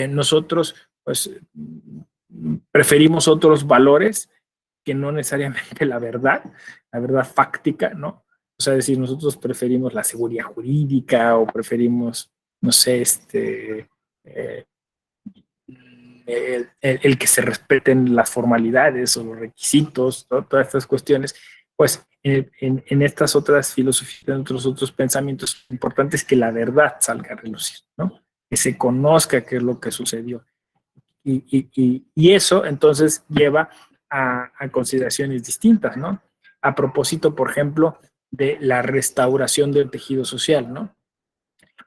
Nosotros, pues, preferimos otros valores que no necesariamente la verdad fáctica, ¿no? O sea, decir, nosotros preferimos la seguridad jurídica o preferimos, no sé, el que se respeten las formalidades o los requisitos, ¿no? Todas estas cuestiones, pues en estas otras filosofías, en otros pensamientos, lo importante es que la verdad salga a relucir, ¿no? Que se conozca qué es lo que sucedió. Y eso entonces lleva a consideraciones distintas, ¿no? A propósito, por ejemplo, de la restauración del tejido social, ¿no?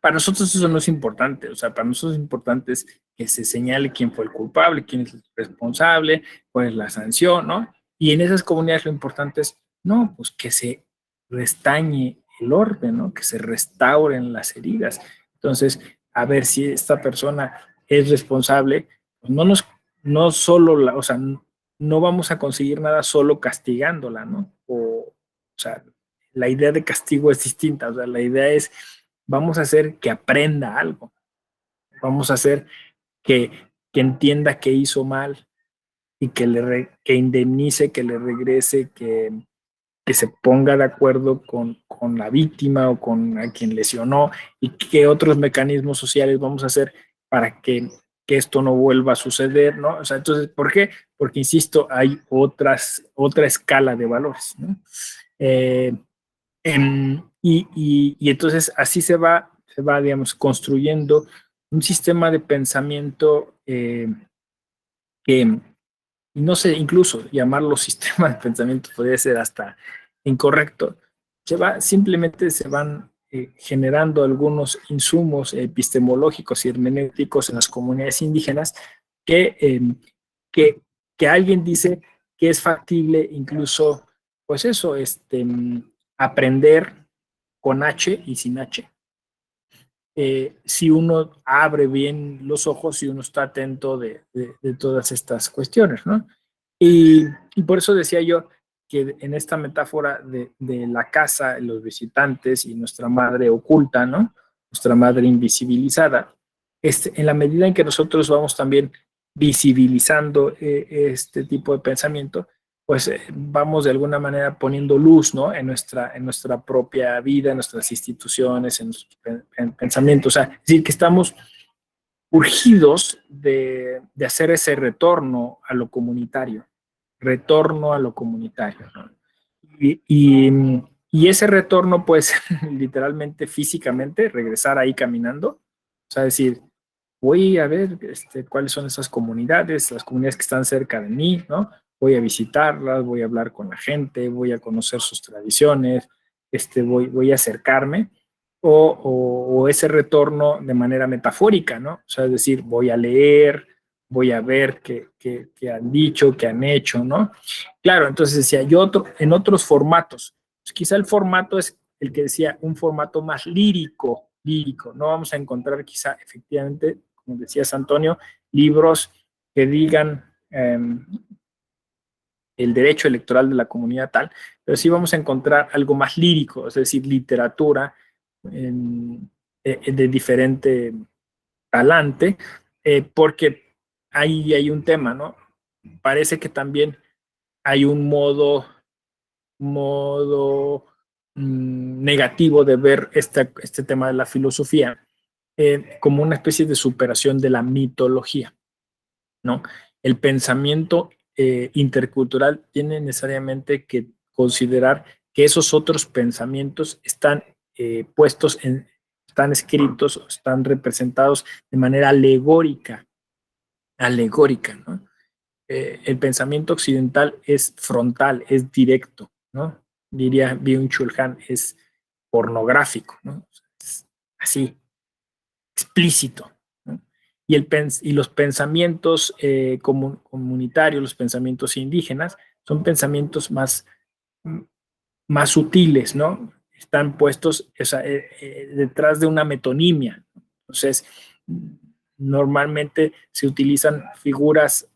Para nosotros eso no es importante, o sea, para nosotros es importante es que se señale quién fue el culpable, quién es el responsable, cuál es la sanción, ¿no? Y en esas comunidades lo importante es, no, pues que se restañe el orden, ¿no? Que se restauren las heridas. Entonces, a ver si esta persona es responsable, pues no solo, o sea, no vamos a conseguir nada solo castigándola, ¿no? O sea, la idea de castigo es distinta, o sea, la idea es vamos a hacer que aprenda algo, vamos a hacer que entienda que hizo mal y que indemnice, que le regrese, que se ponga de acuerdo con la víctima o con a quien lesionó y qué otros mecanismos sociales vamos a hacer para que esto no vuelva a suceder, ¿no? O sea, entonces, ¿por qué? Porque, insisto, hay otra escala de valores, ¿no? Y entonces así digamos, construyendo un sistema de pensamiento que, no sé, incluso llamarlo sistema de pensamiento podría ser hasta incorrecto. Simplemente se van generando algunos insumos epistemológicos y hermenéuticos en las comunidades indígenas que, que, que alguien dice que es factible incluso, pues eso, aprender con H y sin H. Si uno abre bien los ojos y uno está atento de todas estas cuestiones, ¿no? Y por eso decía yo que en esta metáfora de la casa, los visitantes y nuestra madre oculta, ¿no? Nuestra madre invisibilizada, en la medida en que nosotros vamos también visibilizando este tipo de pensamiento, pues vamos de alguna manera poniendo luz, ¿no? En nuestra propia vida, en nuestras instituciones, en nuestros pensamientos. O sea, es decir, que estamos urgidos de hacer ese retorno a lo comunitario, ¿no? Y ese retorno puede ser literalmente físicamente, regresar ahí caminando, o sea, decir, voy a ver cuáles son esas comunidades, las comunidades que están cerca de mí, ¿no? Voy a visitarlas, voy a hablar con la gente, voy a conocer sus tradiciones, voy a acercarme, o ese retorno de manera metafórica, ¿no? O sea, es decir, voy a leer, voy a ver qué han dicho, qué han hecho, ¿no? Claro, entonces decía yo en otros formatos, pues quizá el formato es el que decía un formato más lírico, no vamos a encontrar quizá efectivamente, como decías Antonio, libros que digan el derecho electoral de la comunidad tal, pero sí vamos a encontrar algo más lírico, es decir, literatura de diferente talante, porque ahí hay un tema, ¿no? Parece que también hay un modo negativo de ver este tema de la filosofía como una especie de superación de la mitología, ¿no? El pensamiento intercultural tiene necesariamente que considerar que esos otros pensamientos están están escritos, están representados de manera alegórica, ¿no? El pensamiento occidental es frontal, es directo, ¿no? Diría Byung-Chul Han, es pornográfico, ¿no? Es así, explícito, ¿no? Y los pensamientos comunitarios, los pensamientos indígenas, son pensamientos más sutiles, ¿no? Están puestos detrás de una metonimia. Entonces, normalmente se utilizan figuras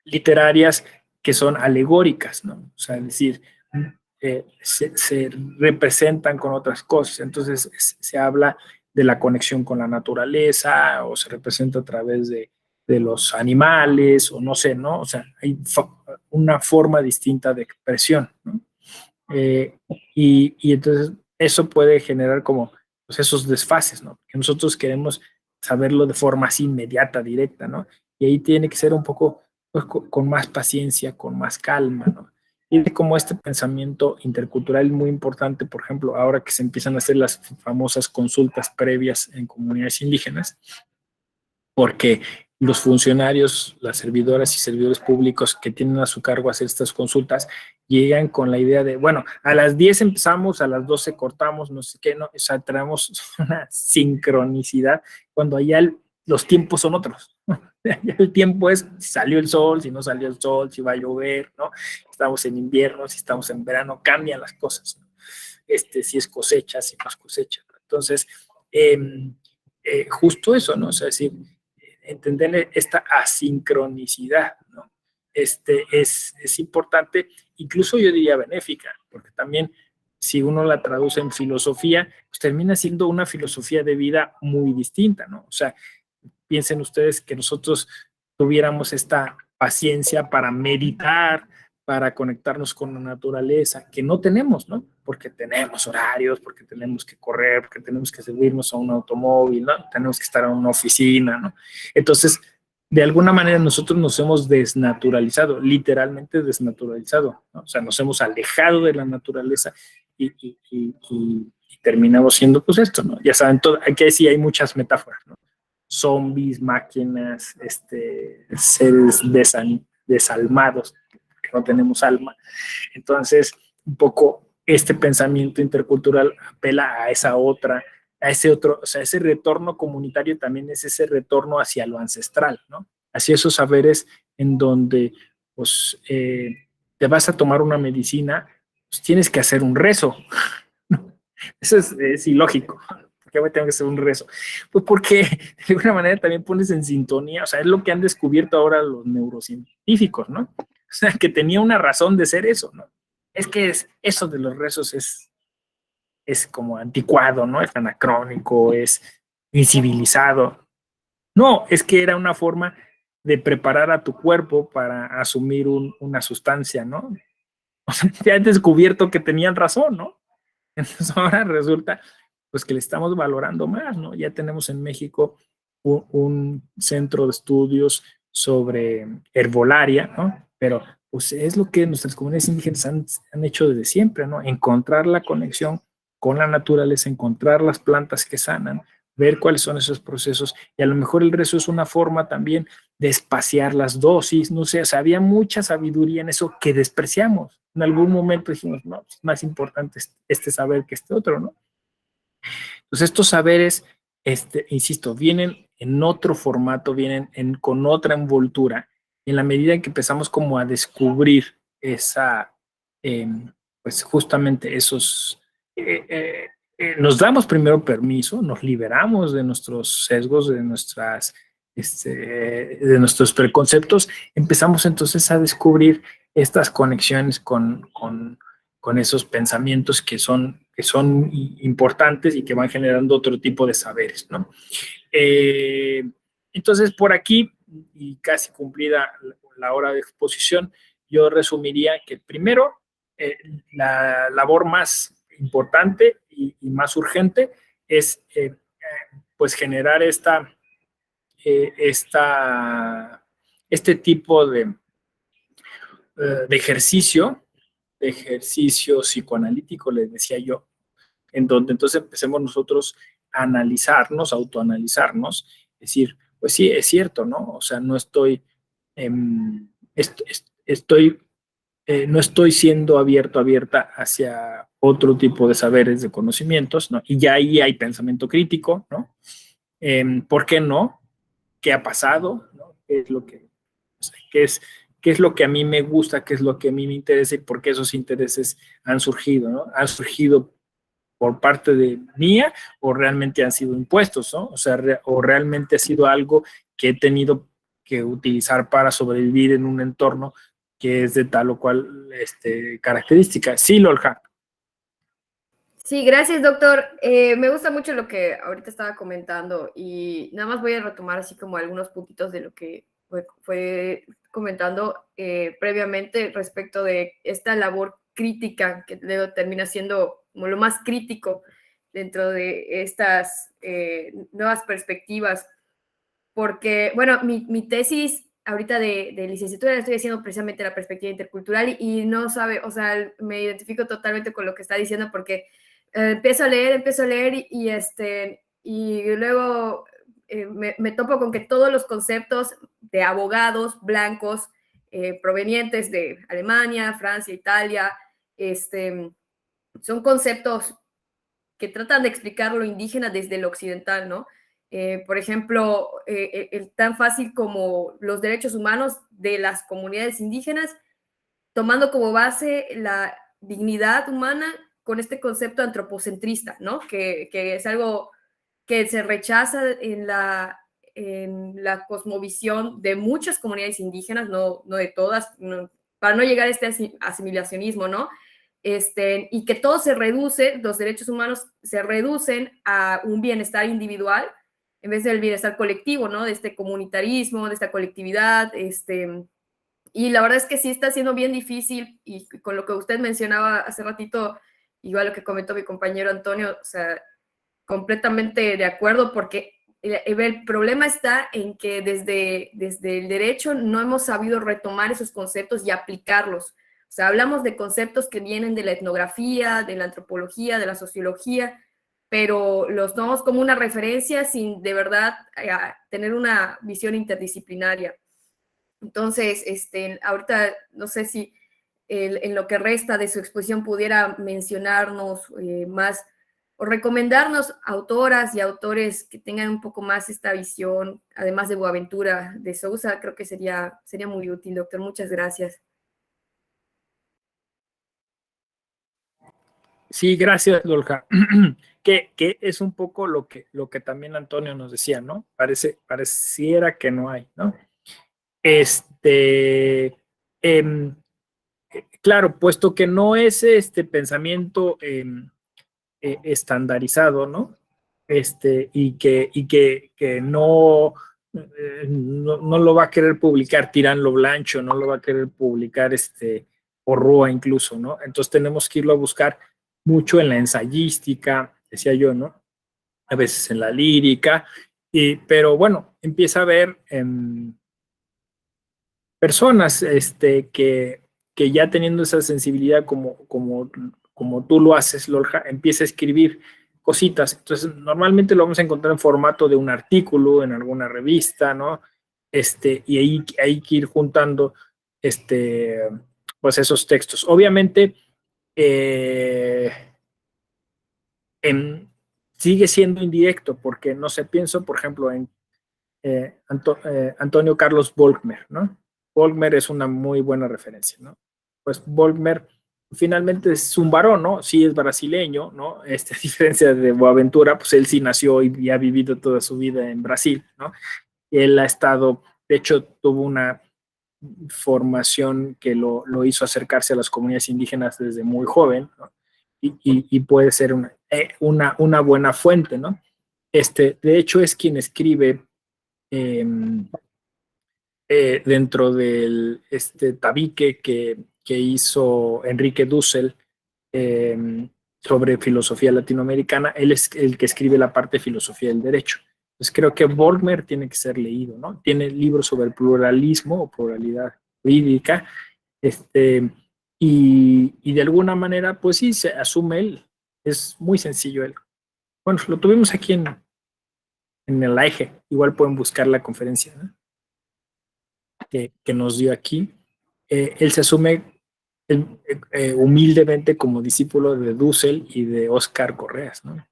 literarias que son alegóricas, ¿no? O sea, es decir, se representan con otras cosas. Entonces, se habla de la conexión con la naturaleza o se representa a través de los animales o no sé, ¿no? O sea, hay una forma distinta de expresión, ¿no? Eh, y entonces eso puede generar como pues, esos desfases, ¿no? Que nosotros queremos saberlo de forma así inmediata, directa, ¿no? Y ahí tiene que ser un poco pues, con más paciencia, con más calma, ¿no? Y como este pensamiento intercultural es muy importante, por ejemplo, ahora que se empiezan a hacer las famosas consultas previas en comunidades indígenas, porque los funcionarios, las servidoras y servidores públicos que tienen a su cargo hacer estas consultas, llegan con la idea de, bueno, a las 10 empezamos, a las 12 cortamos, no sé qué, no, o sea, traemos una sincronicidad cuando allá los tiempos son otros. El tiempo es si salió el sol, si no salió el sol, si va a llover, ¿no? Estamos en invierno, si estamos en verano, cambian las cosas, ¿no? Si es cosecha, si no es cosecha. Entonces, justo eso, ¿no? O sea, es decir, entender esta asincronicidad, ¿no? Es importante, incluso yo diría benéfica, porque también si uno la traduce en filosofía, pues termina siendo una filosofía de vida muy distinta, ¿no? O sea, piensen ustedes que nosotros tuviéramos esta paciencia para meditar, para conectarnos con la naturaleza, que no tenemos, ¿no? Porque tenemos horarios, porque tenemos que correr, porque tenemos que subirnos a un automóvil, ¿no? Tenemos que estar en una oficina, ¿no? Entonces, de alguna manera nosotros nos hemos desnaturalizado, literalmente desnaturalizado, ¿no? O sea, nos hemos alejado de la naturaleza y terminamos siendo pues esto, ¿no? Ya saben, aquí sí hay muchas metáforas, ¿no? Zombies, máquinas, seres desalmados, que no tenemos alma. Entonces, un poco este pensamiento intercultural apela a esa otra, a ese otro, o sea, ese retorno comunitario también es ese retorno hacia lo ancestral, ¿no? Hacia esos saberes en donde, pues, te vas a tomar una medicina, pues tienes que hacer un rezo. Eso es ilógico. ¿Por qué me tengo que hacer un rezo? Pues porque de alguna manera también pones en sintonía, o sea, es lo que han descubierto ahora los neurocientíficos, ¿no? O sea, que tenía una razón de ser eso, ¿no? Es que eso de los rezos es como anticuado, ¿no? Es anacrónico, es incivilizado. No, es que era una forma de preparar a tu cuerpo para asumir una sustancia, ¿no? O sea, ya han descubierto que tenían razón, ¿no? Entonces ahora resulta pues que le estamos valorando más, ¿no? Ya tenemos en México un centro de estudios sobre herbolaria, ¿no? Pero pues es lo que nuestras comunidades indígenas han hecho desde siempre, ¿no? Encontrar la conexión con la naturaleza, encontrar las plantas que sanan, ver cuáles son esos procesos y a lo mejor el rezo es una forma también de espaciar las dosis, no sé, o sea, había mucha sabiduría en eso que despreciamos. En algún momento dijimos, no, es más importante este saber que este otro, ¿no? Entonces estos saberes, insisto, vienen en otro formato, vienen con otra envoltura. En la medida en que empezamos como a descubrir eh, pues justamente esos, nos damos primero permiso, nos liberamos de nuestros sesgos, de nuestros preconceptos, empezamos entonces a descubrir estas conexiones con esos pensamientos que son importantes y que van generando otro tipo de saberes, ¿no? Entonces, por aquí, y casi cumplida la hora de exposición, yo resumiría que primero, la labor más importante y más urgente es pues generar este tipo de ejercicio de ejercicio psicoanalítico, les decía yo, en donde entonces empecemos nosotros a analizarnos, autoanalizarnos, decir, pues sí, es cierto, ¿no? O sea, no estoy, estoy no estoy siendo abierta hacia otro tipo de saberes, de conocimientos, ¿no? Y ya ahí hay pensamiento crítico, ¿no? ¿Por qué no? ¿Qué ha pasado? ¿No? ¿Qué es lo que, o sea, qué es lo que a mí me gusta? ¿Qué es lo que a mí me interesa? ¿Y por qué esos intereses han surgido? ¿No? ¿Han surgido por parte de mía o realmente han sido impuestos? ¿No? O sea, o realmente ha sido algo que he tenido que utilizar para sobrevivir en un entorno que es de tal o cual característica. Sí, Lolja. Sí, gracias, doctor. Me gusta mucho lo que ahorita estaba comentando y nada más voy a retomar así como algunos puntitos de lo que fue comentando previamente respecto de esta labor crítica que luego termina siendo como lo más crítico dentro de estas nuevas perspectivas. Porque, bueno, mi tesis ahorita de licenciatura la estoy haciendo precisamente la perspectiva intercultural y no sabe, o sea, me identifico totalmente con lo que está diciendo porque empiezo a leer y luego me topo con que todos los conceptos de abogados blancos provenientes de Alemania, Francia, Italia, son conceptos que tratan de explicar lo indígena desde el occidental, ¿no? Por ejemplo, tan fácil como los derechos humanos de las comunidades indígenas, tomando como base la dignidad humana con este concepto antropocentrista, ¿no? Que es algo que se rechaza en la cosmovisión de muchas comunidades indígenas, no de todas, para no llegar a este asimilacionismo, ¿no? Y que todo se reduce, los derechos humanos se reducen a un bienestar individual en vez del bienestar colectivo, ¿no? De este comunitarismo, de esta colectividad, y la verdad es que sí está siendo bien difícil y con lo que usted mencionaba hace ratito, igual lo que comentó mi compañero Antonio, o sea, completamente de acuerdo porque el problema está en que desde el derecho no hemos sabido retomar esos conceptos y aplicarlos. O sea, hablamos de conceptos que vienen de la etnografía, de la antropología, de la sociología, pero los tomamos como una referencia sin de verdad tener una visión interdisciplinaria. Entonces, ahorita no sé si en lo que resta de su exposición pudiera mencionarnos más o recomendarnos autoras y autores que tengan un poco más esta visión, además de Boaventura de Sousa, creo que sería muy útil, doctor. Muchas gracias. Sí, gracias, Lolja. Que es un poco lo que también Antonio nos decía, ¿no? Pareciera que no hay, ¿no? Em, claro, puesto que no es este pensamiento estandarizado, ¿no? Que no, no lo va a querer publicar Tirán Blancho, no lo va a querer publicar Porrúa incluso, ¿no? Entonces tenemos que irlo a buscar mucho en la ensayística, decía yo, ¿no? A veces en la lírica, pero bueno, empieza a ver personas que ya teniendo esa sensibilidad como tú lo haces, Lorja, empieza a escribir cositas. Entonces, normalmente lo vamos a encontrar en formato de un artículo, en alguna revista, ¿no? Y ahí hay que ir juntando pues esos textos. Obviamente, eh, sigue siendo indirecto, porque no sé, pienso, por ejemplo, en Antonio Carlos Volkmer, ¿no? Volkmer es una muy buena referencia, ¿no? Pues Volkmer finalmente es un varón, ¿no? Sí es brasileño, ¿no? A diferencia de Boaventura, pues él sí nació y ha vivido toda su vida en Brasil, ¿no? Él ha estado, de hecho, tuvo una formación que lo hizo acercarse a las comunidades indígenas desde muy joven, ¿no? Y puede ser una buena fuente, ¿no? De hecho, es quien escribe eh, dentro del tabique que hizo Enrique Dussel sobre filosofía latinoamericana. Él es el que escribe la parte de filosofía del derecho. Entonces creo que Volkmer tiene que ser leído, ¿no? Tiene libros sobre el pluralismo o pluralidad jurídica. y de alguna manera, pues sí, se asume él. Es muy sencillo él. Bueno, lo tuvimos aquí en el eje. Igual pueden buscar la conferencia, ¿no? que nos dio aquí. Él se asume humildemente como discípulo de Dussel y de Óscar Correas, ¿no?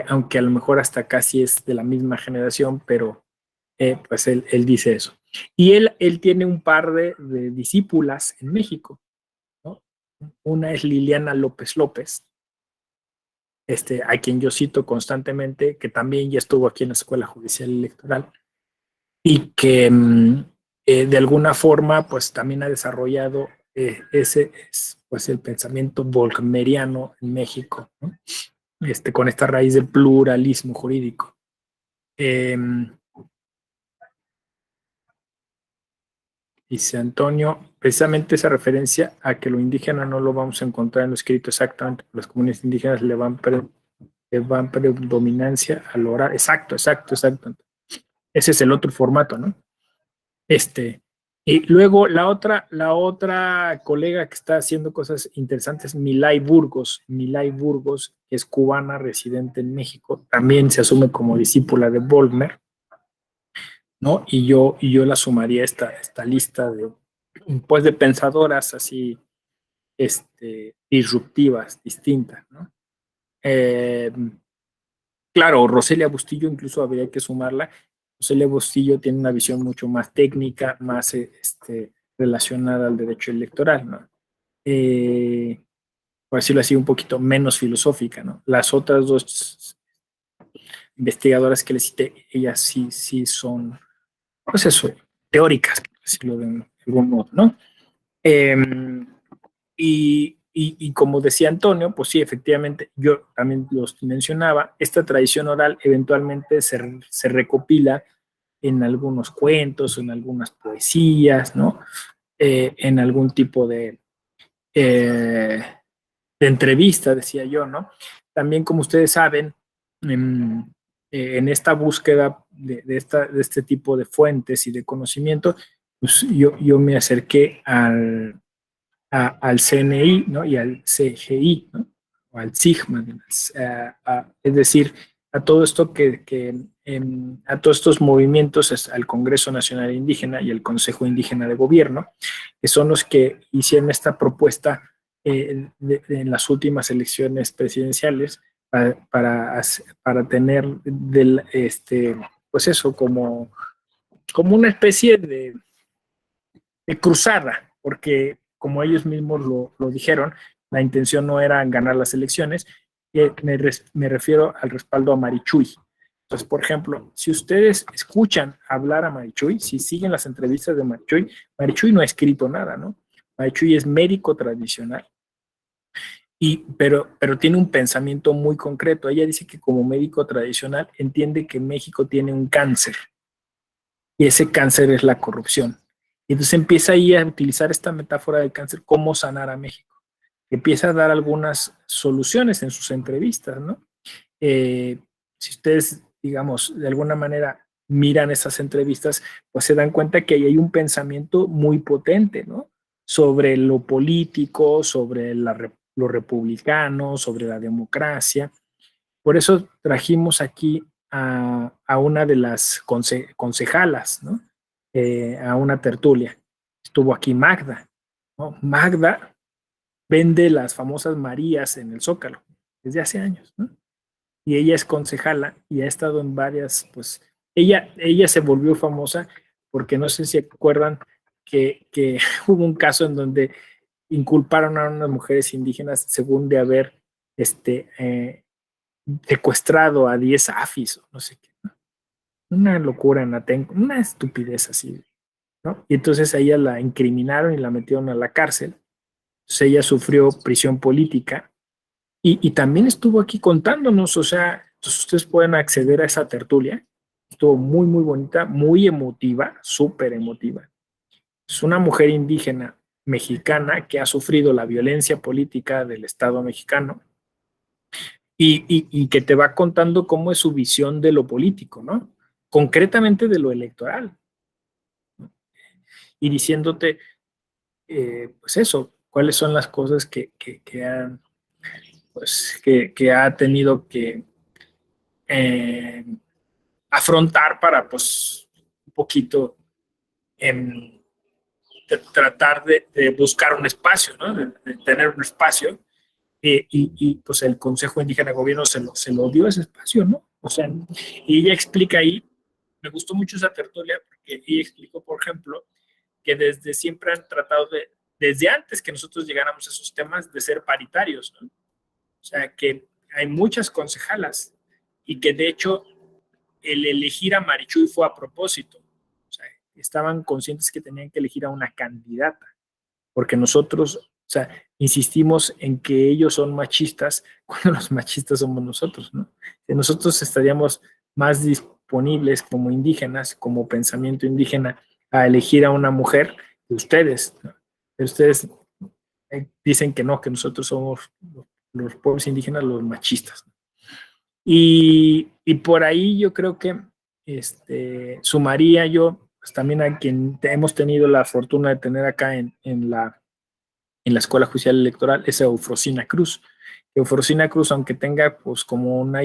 Aunque a lo mejor hasta casi es de la misma generación, pero pues él dice eso. Y él tiene un par de discípulas en México, ¿no? Una es Liliana López López, a quien yo cito constantemente, que también ya estuvo aquí en la Escuela Judicial Electoral y que de alguna forma pues también ha desarrollado pues el pensamiento bolmeriano en México, ¿no? Con esta raíz del pluralismo jurídico. Dice Antonio, precisamente esa referencia a que lo indígena no lo vamos a encontrar en lo escrito exactamente, las comunidades indígenas le van predominancia al oral. Exacto. Ese es el otro formato, ¿no? Y luego la otra colega que está haciendo cosas interesantes, Milay Burgos, que es cubana, residente en México, también se asume como discípula de Volmer, ¿no? Y yo la sumaría a esta lista pues de pensadoras así, disruptivas, distintas, ¿no? Claro, Roselia Bustillo incluso habría que sumarla. Roselia Bustillo tiene una visión mucho más técnica, más relacionada al derecho electoral, ¿no? Por decirlo así, un poquito menos filosófica, ¿no? Las otras dos investigadoras que les cité, ellas sí son, pues eso, teóricas, por decirlo de algún modo, ¿no? Y como decía Antonio, pues sí, efectivamente, yo también los mencionaba, esta tradición oral eventualmente se recopila en algunos cuentos, en algunas poesías, ¿no? En algún tipo de entrevista, decía yo, ¿no? También, como ustedes saben, en esta búsqueda de este tipo de fuentes y de conocimiento, pues yo me acerqué al CNI, ¿no? Y al CGI, ¿no? O al SIGMA, es decir, a todo esto a todos estos movimientos, al Congreso Nacional Indígena y al Consejo Indígena de Gobierno, que son los que hicieron esta propuesta en las últimas elecciones presidenciales para tener pues eso, como una especie de cruzada, porque como ellos mismos lo dijeron, la intención no era ganar las elecciones, me refiero al respaldo a Marichuy. Entonces, por ejemplo, si ustedes escuchan hablar a Marichuy, si siguen las entrevistas de Marichuy no ha escrito nada, ¿no? Marichuy es médico tradicional, pero tiene un pensamiento muy concreto. Ella dice que como médico tradicional entiende que México tiene un cáncer, y ese cáncer es la corrupción. Y entonces empieza ahí a utilizar esta metáfora del cáncer, cómo sanar a México. Empieza a dar algunas soluciones en sus entrevistas, ¿no? Si ustedes, digamos, de alguna manera miran esas entrevistas, pues se dan cuenta que ahí hay un pensamiento muy potente, ¿no? Sobre lo político, sobre lo republicano, sobre la democracia. Por eso trajimos aquí a una de las concejalas, ¿no? A una tertulia. Estuvo aquí Magda, ¿no? Magda vende las famosas Marías en el Zócalo desde hace años, ¿no? Y ella es concejala y ha estado en varias, pues, ella se volvió famosa porque no sé si acuerdan que hubo un caso en donde inculparon a unas mujeres indígenas según de haber secuestrado a 10 afis o no sé qué, ¿no? Una locura en Atenco, una estupidez así, ¿no? Y entonces a ella la incriminaron y la metieron a la cárcel. Entonces ella sufrió prisión política y también estuvo aquí contándonos, o sea, entonces ustedes pueden acceder a esa tertulia. Estuvo muy, muy bonita, muy emotiva, súper emotiva. Es una mujer indígena mexicana que ha sufrido la violencia política del Estado mexicano y que te va contando cómo es su visión de lo político, ¿no? Concretamente de lo electoral. Y diciéndote, pues eso, cuáles son las cosas que ha tenido que afrontar para, pues, un poquito tratar de buscar un espacio, ¿no? De tener un espacio, pues el Consejo Indígena de Gobierno se lo dio ese espacio, ¿no? O sea, y ella explica ahí, me gustó mucho esa tertulia, porque ella explicó, por ejemplo, que desde siempre han tratado desde antes que nosotros llegáramos a esos temas, de ser paritarios, ¿no? O sea, que hay muchas concejalas y que de hecho el elegir a Marichuy fue a propósito. O sea, estaban conscientes que tenían que elegir a una candidata, porque nosotros, o sea, insistimos en que ellos son machistas cuando los machistas somos nosotros, ¿no? Nosotros estaríamos más disponibles como indígenas, como pensamiento indígena, a elegir a una mujer que ustedes, ¿no? Ustedes dicen que no, que nosotros somos los pueblos indígenas los machistas. Y por ahí yo creo que sumaría yo pues, también a quien hemos tenido la fortuna de tener acá en la Escuela Judicial Electoral, es Eufrosina Cruz. Eufrosina Cruz, aunque tenga pues como una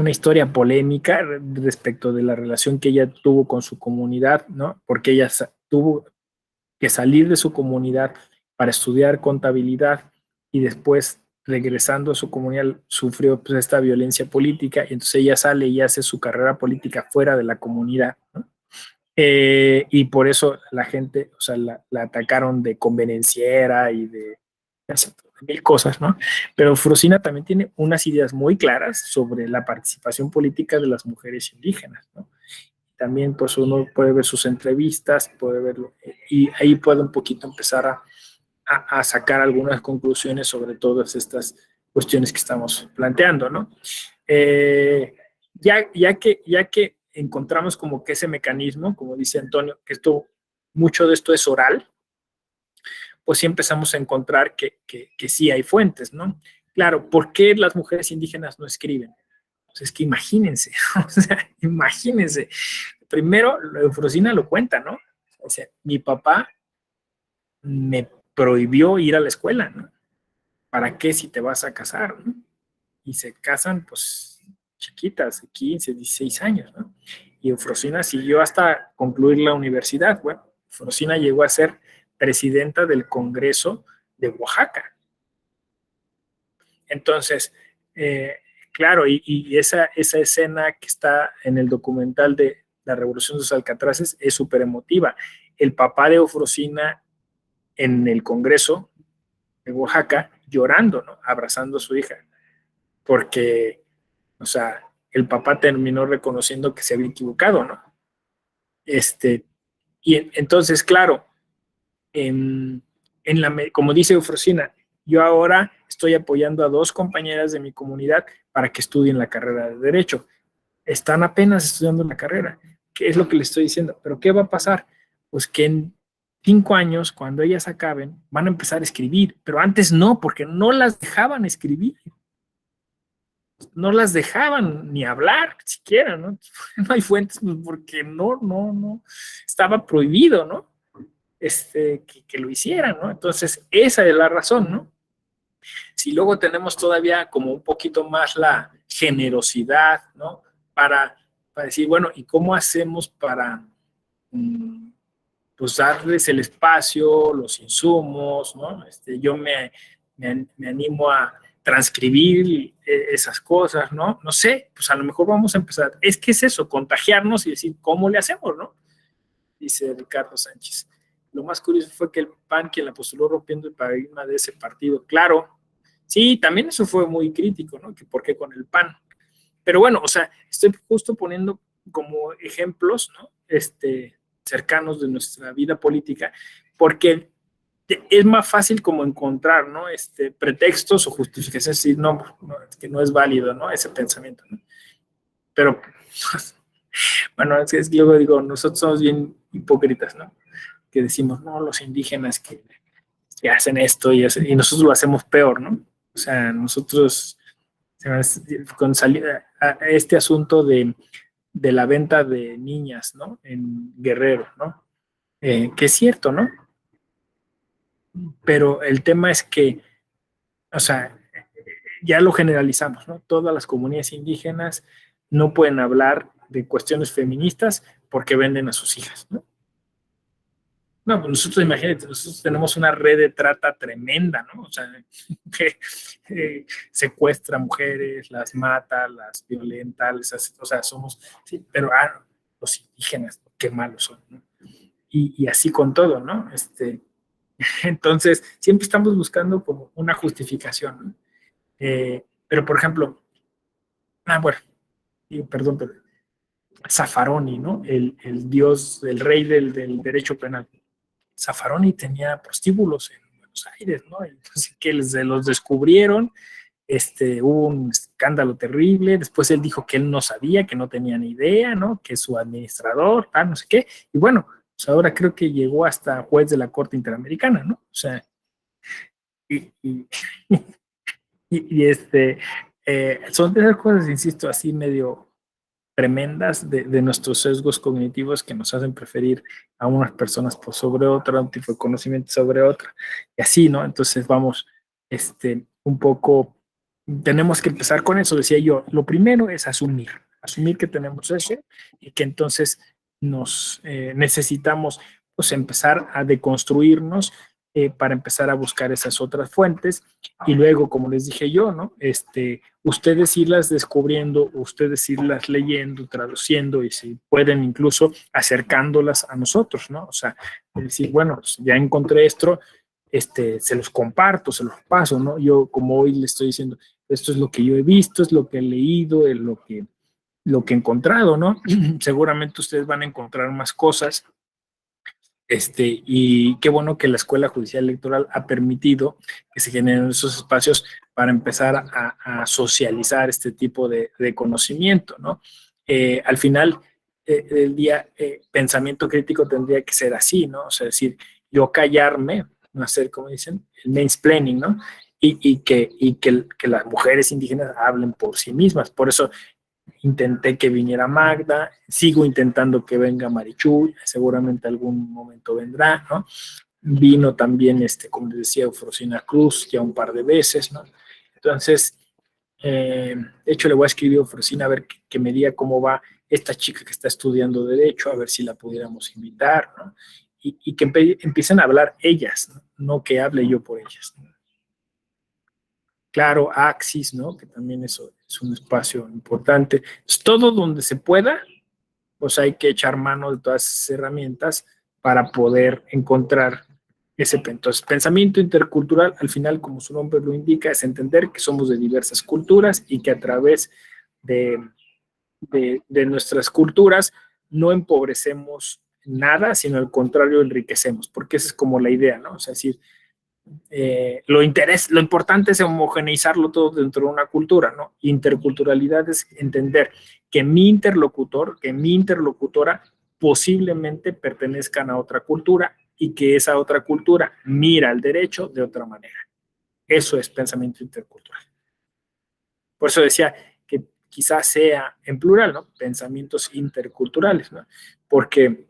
historia polémica respecto de la relación que ella tuvo con su comunidad, ¿no? Porque ella tuvo que salir de su comunidad para estudiar contabilidad y después regresando a su comunidad sufrió pues, esta violencia política y entonces ella sale y hace su carrera política fuera de la comunidad, ¿no? Y por eso la gente, o sea, la atacaron de convenenciera y de mil cosas, ¿no? Pero Frosina también tiene unas ideas muy claras sobre la participación política de las mujeres indígenas, ¿no? También pues uno puede ver sus entrevistas, puede verlo, y ahí puede un poquito empezar a sacar algunas conclusiones sobre todas estas cuestiones que estamos planteando, ¿no? Ya que encontramos como que ese mecanismo, como dice Antonio, que mucho de esto es oral, pues sí empezamos a encontrar que sí hay fuentes, ¿no? Claro, ¿por qué las mujeres indígenas no escriben? Pues es que imagínense, o sea, imagínense. Primero, Eufrosina lo cuenta, ¿no? O sea, mi papá me prohibió ir a la escuela, ¿no? ¿Para qué si te vas a casar, ¿no? Y se casan, pues, chiquitas, de 15, 16 años, ¿no? Y Eufrosina siguió hasta concluir la universidad. Bueno, Eufrosina llegó a ser presidenta del Congreso de Oaxaca. Entonces, claro, y esa escena que está en el documental de la Revolución de los Alcatraces es súper emotiva. El papá de Eufrosina en el Congreso de Oaxaca llorando, ¿no? Abrazando a su hija, porque, o sea, el papá terminó reconociendo que se había equivocado, ¿no? Y entonces, claro, como dice Eufrosina, yo ahora estoy apoyando a 2 compañeras de mi comunidad para que estudien la carrera de Derecho. Están apenas estudiando la carrera. ¿Qué es lo que les estoy diciendo? ¿Pero qué va a pasar? Pues que en 5 años, cuando ellas acaben, van a empezar a escribir, pero antes no, porque no las dejaban escribir. No las dejaban ni hablar siquiera, ¿no? No hay fuentes porque no, estaba prohibido, ¿no? Que lo hicieran, ¿no? Entonces, esa es la razón, ¿no? Si luego tenemos todavía como un poquito más la generosidad, ¿no? Para decir, bueno, ¿y cómo hacemos para pues darles el espacio, los insumos, ¿no? Yo me animo a transcribir esas cosas, ¿no? No sé, pues a lo mejor vamos a empezar. Es que es eso, contagiarnos y decir, ¿cómo le hacemos, no? Dice Ricardo Sánchez. Lo más curioso fue que el PAN, quien la postuló rompiendo el paradigma de ese partido, claro. Sí, también eso fue muy crítico, ¿no? Que por qué con el PAN. Pero bueno, o sea, estoy justo poniendo como ejemplos, ¿no? Cercanos de nuestra vida política, porque es más fácil como encontrar, ¿no? Pretextos o justificaciones, decir, no, que no es válido, ¿no? Ese pensamiento, ¿no? Pero, bueno, es que luego digo, nosotros somos bien hipócritas, ¿no? Que decimos, no, los indígenas que hacen esto y nosotros lo hacemos peor, ¿no? O sea, nosotros, con este asunto de la venta de niñas, ¿no? En Guerrero, ¿no? Que es cierto, ¿no? pero el tema es que, o sea, ya lo generalizamos, ¿no? Todas las comunidades indígenas no pueden hablar de cuestiones feministas porque venden a sus hijas, ¿no? No, pues nosotros, imagínate, nosotros tenemos una red de trata tremenda, ¿no? O sea, que secuestra mujeres, las mata, las violenta, o sea, somos, sí, pero los indígenas, qué malos son, ¿no? Y así con todo, ¿no? Entonces, siempre estamos buscando como una justificación, ¿no? Pero, por ejemplo, bueno, perdón, pero Zaffaroni, ¿no? El dios, el rey del derecho penal. Zaffaroni tenía prostíbulos en Buenos Aires, ¿no? Entonces, que se los descubrieron, hubo un escándalo terrible, después él dijo que él no sabía, que no tenía ni idea, ¿no? Que su administrador, no sé qué, y bueno, pues ahora creo que llegó hasta juez de la Corte Interamericana, ¿no? O sea, y son de esas cosas, insisto, así medio tremendas de nuestros sesgos cognitivos que nos hacen preferir a unas personas por sobre otra, un tipo de conocimiento sobre otra, y así, ¿no? Entonces vamos, un poco, tenemos que empezar con eso, decía yo, lo primero es asumir que tenemos eso y que entonces nos necesitamos pues empezar a deconstruirnos para empezar a buscar esas otras fuentes y luego, como les dije yo, ¿no? Ustedes irlas descubriendo, ustedes irlas leyendo, traduciendo y si pueden incluso acercándolas a nosotros, ¿no? O sea, decir, bueno, pues ya encontré esto, se los comparto, se los paso, ¿no? Yo como hoy le estoy diciendo, esto es lo que yo he visto, es lo que he leído, es lo que he encontrado, ¿no? Seguramente ustedes van a encontrar más cosas. Y qué bueno que la Escuela Judicial Electoral ha permitido que se generen esos espacios para empezar a socializar este tipo de conocimiento, ¿no? Al final del día, pensamiento crítico tendría que ser así, ¿no? O sea, decir, yo callarme, no hacer, como dicen, el mansplaining, ¿no? Y que las mujeres indígenas hablen por sí mismas. Por eso intenté que viniera Magda, sigo intentando que venga Marichuy, seguramente algún momento vendrá, ¿no? Vino también, como les decía, Eufrosina Cruz ya un par de veces, ¿no? Entonces, de hecho le voy a escribir a Eufrosina a ver que me diga cómo va esta chica que está estudiando Derecho, a ver si la pudiéramos invitar, ¿no? Y que empiecen a hablar ellas, ¿no? No que hable yo por ellas, ¿no? Claro, Axis, ¿no? Que también eso es un espacio importante. Entonces, todo donde se pueda, pues hay que echar mano de todas esas herramientas para poder encontrar ese. Entonces, pensamiento intercultural, al final, como su nombre lo indica, es entender que somos de diversas culturas y que a través de nuestras culturas no empobrecemos nada, sino al contrario, enriquecemos, porque esa es como la idea, ¿no? O sea, es decir, lo importante es homogeneizarlo todo dentro de una cultura, ¿no? Interculturalidad es entender que mi interlocutor, que mi interlocutora posiblemente pertenezcan a otra cultura y que esa otra cultura mira el derecho de otra manera. Eso es pensamiento intercultural. Por eso decía que quizás sea en plural, ¿no? Pensamientos interculturales, ¿no? Porque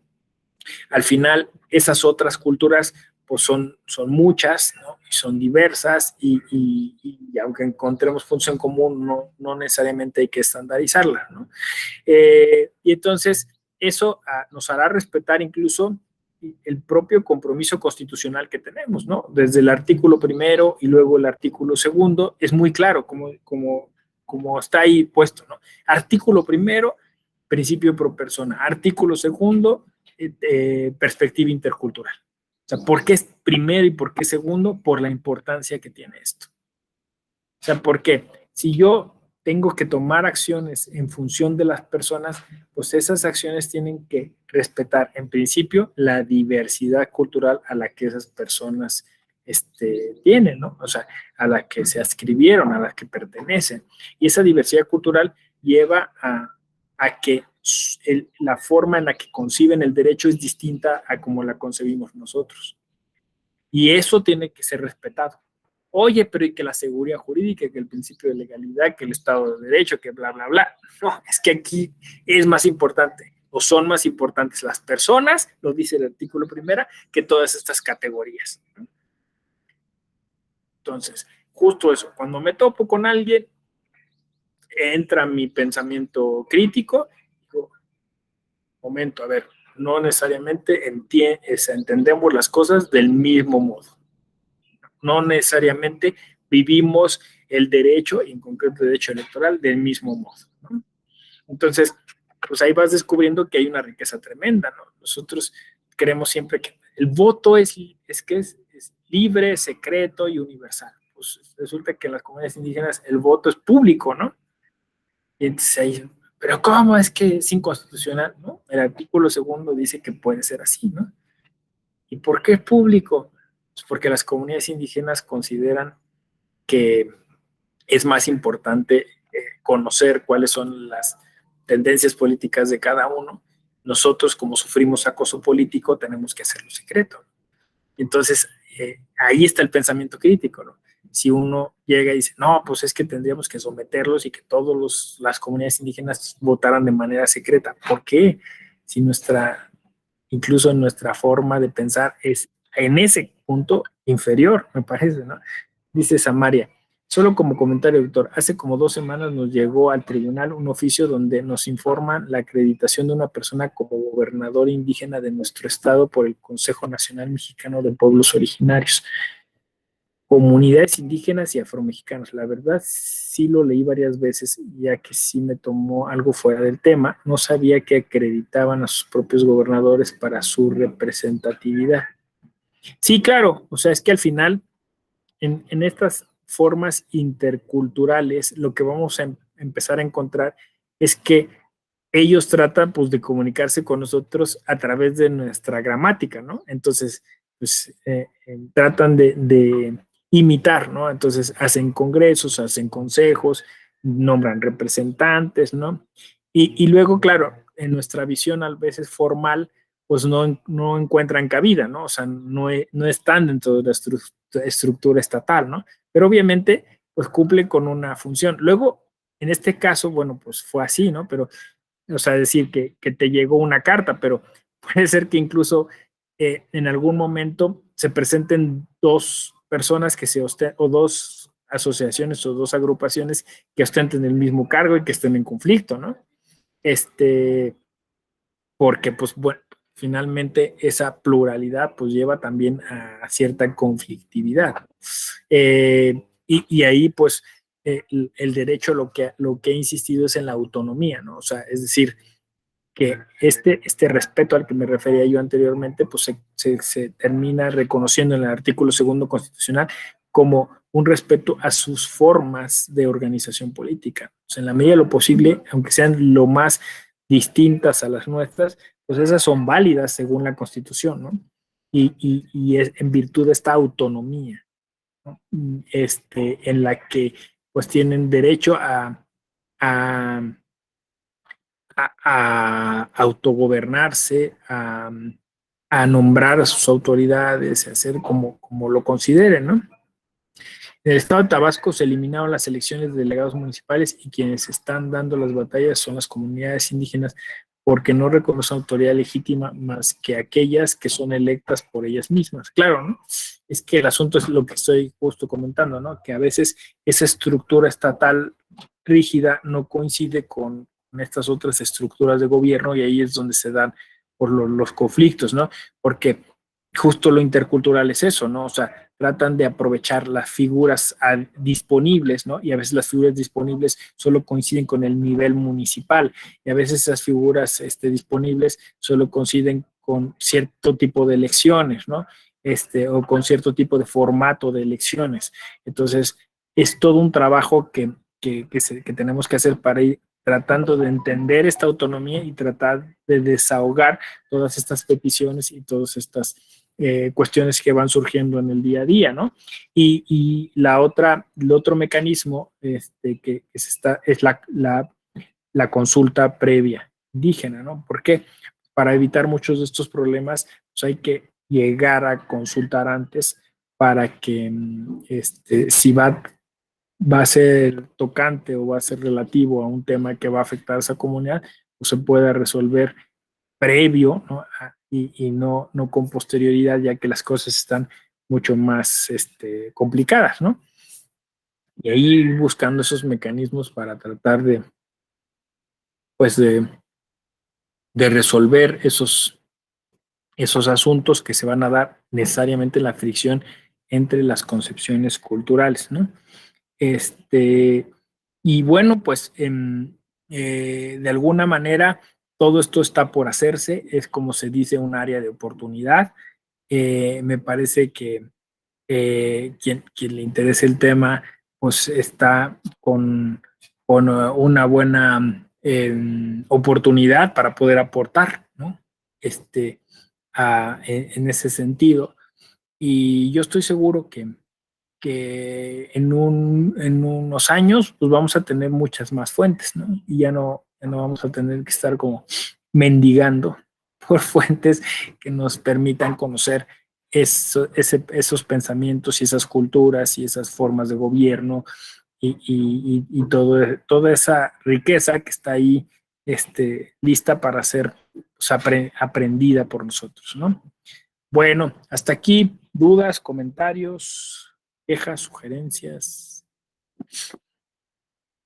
al final esas otras culturas pues son muchas, ¿no? Y son diversas y aunque encontremos función común, no necesariamente hay que estandarizarla, ¿no? Y entonces eso nos hará respetar incluso el propio compromiso constitucional que tenemos, ¿no? Desde el artículo primero y luego el artículo segundo, es muy claro como está ahí puesto, ¿no? Artículo primero, principio pro persona. Artículo segundo, perspectiva intercultural. O sea, ¿por qué es primero y por qué segundo? Por la importancia que tiene esto. O sea, porque si yo tengo que tomar acciones en función de las personas, pues esas acciones tienen que respetar, en principio, la diversidad cultural a la que esas personas tienen, ¿no? O sea, a la que se adscribieron, a la que pertenecen. Y esa diversidad cultural lleva a que la forma en la que conciben el derecho es distinta a como la concebimos nosotros. Y eso tiene que ser respetado. Oye, pero y que la seguridad jurídica, que el principio de legalidad, que el Estado de Derecho, que bla, bla, bla. No, es que aquí es más importante, o son más importantes las personas, lo dice el artículo primero, que todas estas categorías, ¿no? Entonces, justo eso, cuando me topo con alguien, entra mi pensamiento crítico, digo, momento, a ver, no necesariamente entendemos las cosas del mismo modo. No necesariamente vivimos el derecho, en concreto el derecho electoral, del mismo modo, ¿no? Entonces, pues ahí vas descubriendo que hay una riqueza tremenda, ¿no? Nosotros creemos siempre que el voto es libre, secreto y universal. Pues resulta que en las comunidades indígenas el voto es público, ¿no? Y entonces ahí, pero ¿cómo es que es inconstitucional? ¿No? El artículo 2 dice que puede ser así, ¿no? ¿Y por qué es público? Pues porque las comunidades indígenas consideran que es más importante conocer cuáles son las tendencias políticas de cada uno. Nosotros, como sufrimos acoso político, tenemos que hacerlo secreto. Entonces, ahí está el pensamiento crítico, ¿no? Si uno llega y dice, no, pues es que tendríamos que someterlos y que todas las comunidades indígenas votaran de manera secreta. ¿Por qué? Si incluso nuestra forma de pensar es en ese punto inferior, me parece, ¿no? Dice Samaria, solo como comentario, doctor, hace como 2 semanas nos llegó al tribunal un oficio donde nos informan la acreditación de una persona como gobernador indígena de nuestro estado por el Consejo Nacional Mexicano de Pueblos Originarios, comunidades indígenas y afromexicanos. La verdad, sí lo leí varias veces, ya que sí me tomó algo fuera del tema. No sabía que acreditaban a sus propios gobernadores para su representatividad. Sí, claro, o sea, es que al final, en estas formas interculturales, lo que vamos a empezar a encontrar es que ellos tratan pues de comunicarse con nosotros a través de nuestra gramática, ¿no? Entonces, pues tratan de imitar, ¿no? Entonces hacen congresos, hacen consejos, nombran representantes, ¿no? Y luego, claro, en nuestra visión a veces formal, pues no encuentran cabida, ¿no? O sea, no están dentro de la estructura estatal, ¿no? Pero obviamente, pues cumple con una función. Luego, en este caso, bueno, pues fue así, ¿no? Pero, o sea, decir que te llegó una carta, pero puede ser que incluso en algún momento se presenten 2 personas que o 2 asociaciones o 2 agrupaciones que ostenten el mismo cargo y que estén en conflicto, ¿no? Porque pues bueno, finalmente esa pluralidad pues lleva también a cierta conflictividad. Y ahí pues el derecho lo que ha insistido es en la autonomía, ¿no? O sea, es decir, que este respeto al que me refería yo anteriormente, pues se termina reconociendo en el artículo 2 constitucional como un respeto a sus formas de organización política. O sea, en la medida de lo posible, aunque sean lo más distintas a las nuestras, pues esas son válidas según la Constitución, ¿no? Y es en virtud de esta autonomía, ¿no? En la que pues tienen derecho a a autogobernarse, a nombrar a sus autoridades, a hacer como lo consideren, ¿no? En el estado de Tabasco se eliminaron las elecciones de delegados municipales y quienes están dando las batallas son las comunidades indígenas porque no reconocen autoridad legítima más que aquellas que son electas por ellas mismas. Claro, ¿no? Es que el asunto es lo que estoy justo comentando, ¿no? Que a veces esa estructura estatal rígida no coincide con estas otras estructuras de gobierno y ahí es donde se dan por los conflictos, ¿no? Porque justo lo intercultural es eso, ¿no? O sea, tratan de aprovechar las figuras disponibles, ¿no? Y a veces las figuras disponibles solo coinciden con el nivel municipal y a veces esas figuras disponibles solo coinciden con cierto tipo de elecciones, ¿no? O con cierto tipo de formato de elecciones. Entonces, es todo un trabajo que tenemos que hacer para ir tratando de entender esta autonomía y tratar de desahogar todas estas peticiones y todas estas cuestiones que van surgiendo en el día a día, ¿no? Y el otro mecanismo es la consulta previa indígena, ¿no? ¿Por qué? Para evitar muchos de estos problemas, pues hay que llegar a consultar antes para que si va a ser tocante o va a ser relativo a un tema que va a afectar a esa comunidad, pues se pueda resolver previo, ¿no? Y no con posterioridad, ya que las cosas están mucho más complicadas, ¿no? Y ahí ir buscando esos mecanismos para tratar de, pues de resolver esos asuntos que se van a dar necesariamente en la fricción entre las concepciones culturales, ¿no? Y bueno, pues de alguna manera todo esto está por hacerse, es como se dice un área de oportunidad. Me parece que quien le interese el tema, pues está con una buena oportunidad para poder aportar, ¿no? En ese sentido. Y yo estoy seguro que en unos años pues vamos a tener muchas más fuentes, ¿no? Y ya no vamos a tener que estar como mendigando por fuentes que nos permitan conocer esos pensamientos y esas culturas y esas formas de gobierno y toda esa riqueza que está ahí lista para ser pues, aprendida por nosotros, ¿no? Bueno, hasta aquí, dudas, comentarios, quejas, sugerencias,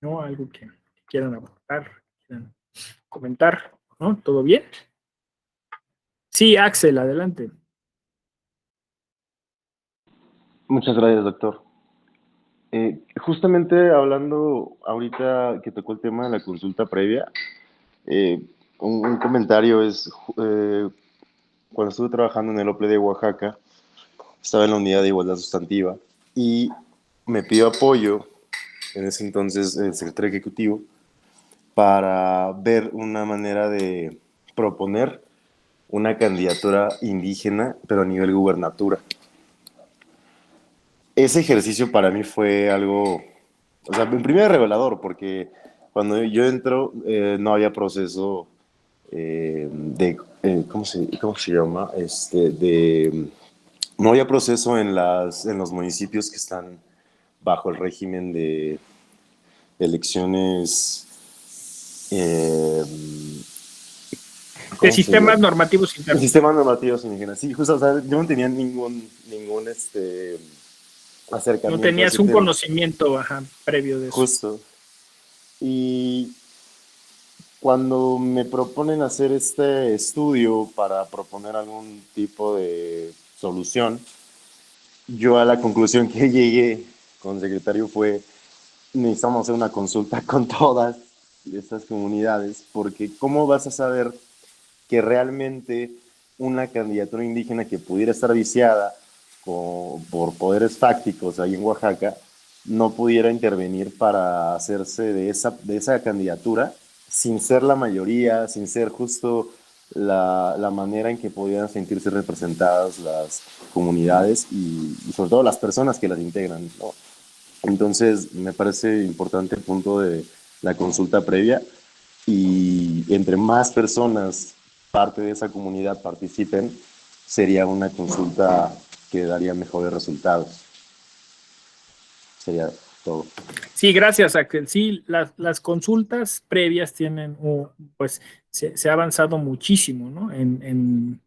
¿no? Algo que quieran aportar, quieran comentar, ¿no? ¿Todo bien? Sí, Axel, adelante. Muchas gracias, doctor. Justamente hablando ahorita que tocó el tema de la consulta previa, un comentario es, cuando estuve trabajando en el OPLE de Oaxaca, estaba en la unidad de igualdad sustantiva y me pidió apoyo, en ese entonces el secretario ejecutivo, para ver una manera de proponer una candidatura indígena, pero a nivel gubernatura. Ese ejercicio para mí fue algo, o sea, en primer revelador, porque cuando yo entro no había proceso ¿cómo se llama? No había proceso en los municipios que están bajo el régimen de elecciones de sistemas normativos internos. Sistemas normativos indígenas. Sí, justo, o sea, yo no tenía ningún acercamiento. No tenías un conocimiento previo de eso. Justo. Y cuando me proponen hacer este estudio para proponer algún tipo de solución, yo a la conclusión que llegué con el secretario fue: necesitamos hacer una consulta con todas estas comunidades, porque ¿cómo vas a saber que realmente una candidatura indígena que pudiera estar viciada por poderes fácticos ahí en Oaxaca no pudiera intervenir para hacerse de esa candidatura sin ser la mayoría, sin ser justo la manera en que podían sentirse representadas las comunidades y sobre todo las personas que las integran, ¿no? Entonces me parece importante el punto de la consulta previa, y entre más personas parte de esa comunidad participen, sería una consulta que daría mejores resultados. Sería todo. Sí, gracias, Axel. Sí, las consultas previas tienen, pues, se ha avanzado muchísimo, ¿no? En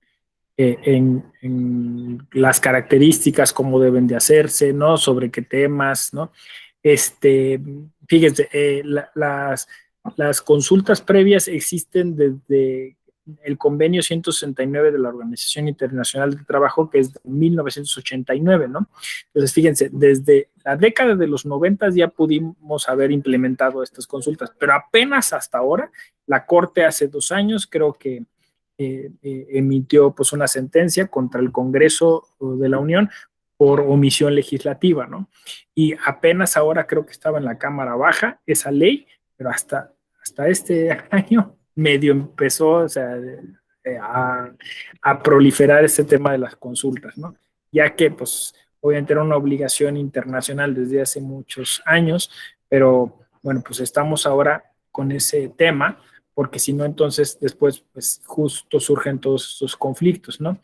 las características, cómo deben de hacerse, ¿no? Sobre qué temas, ¿no? Fíjense, las consultas previas existen desde el convenio 169 de la Organización Internacional del Trabajo, que es de 1989, ¿no? Entonces, fíjense, desde la década de los 90 ya pudimos haber implementado estas consultas, pero apenas hasta ahora, la Corte hace 2 años, creo que emitió pues una sentencia contra el Congreso de la Unión por omisión legislativa, ¿no? Y apenas ahora creo que estaba en la Cámara Baja esa ley, pero hasta este año medio empezó, o sea, a proliferar este tema de las consultas, ¿no? Ya que, pues, obviamente era una obligación internacional desde hace muchos años, pero, bueno, pues estamos ahora con ese tema, porque si no, entonces después, pues, justo surgen todos estos conflictos, ¿no?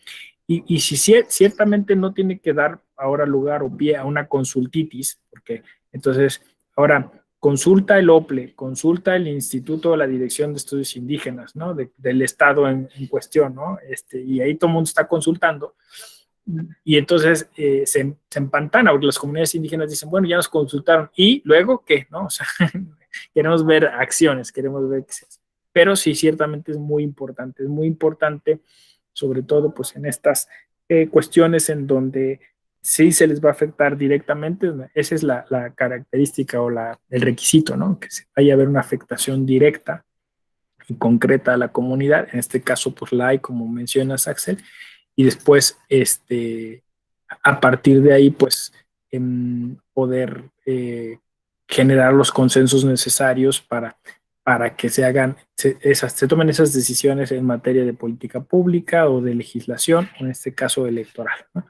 Y si ciertamente no tiene que dar ahora lugar o pie a una consultitis, porque entonces, ahora consulta el OPLE, consulta el Instituto de la Dirección de Estudios Indígenas, ¿no? Del estado en cuestión, ¿no? Y ahí todo el mundo está consultando. y entonces se empantana, porque las comunidades indígenas dicen, bueno, ya nos consultaron, ¿y luego qué? ¿No? O sea, queremos ver acciones, queremos ver qué se hace. Pero sí, ciertamente es muy importante, sobre todo pues en estas cuestiones en donde sí se les va a afectar directamente. Esa es la característica o el requisito, ¿no? Que vaya a haber una afectación directa y concreta a la comunidad. En este caso, pues la hay, como mencionas, Axel, y después, a partir de ahí, pues, poder generar los consensos necesarios para que se tomen esas decisiones en materia de política pública o de legislación, en este caso electoral, ¿no?